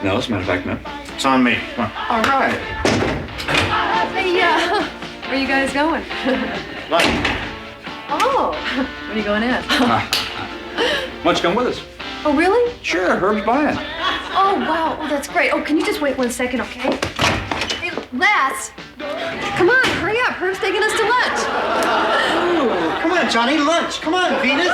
S1: No, as a matter of fact, no.
S2: It's on me. Come on.
S14: All right. Hey, where are you guys going?
S2: Lunch.
S14: Oh, when are you going in?
S1: Why don't you come with us?
S14: Oh, really?
S1: Sure, Herb's buying.
S14: Oh, wow. Oh, that's great. Oh, can you just wait 1 second, okay? Hey, Les. Come on, hurry up. Herb's taking us to lunch.
S8: Ooh, come on, Johnny, lunch. Come on, Venus.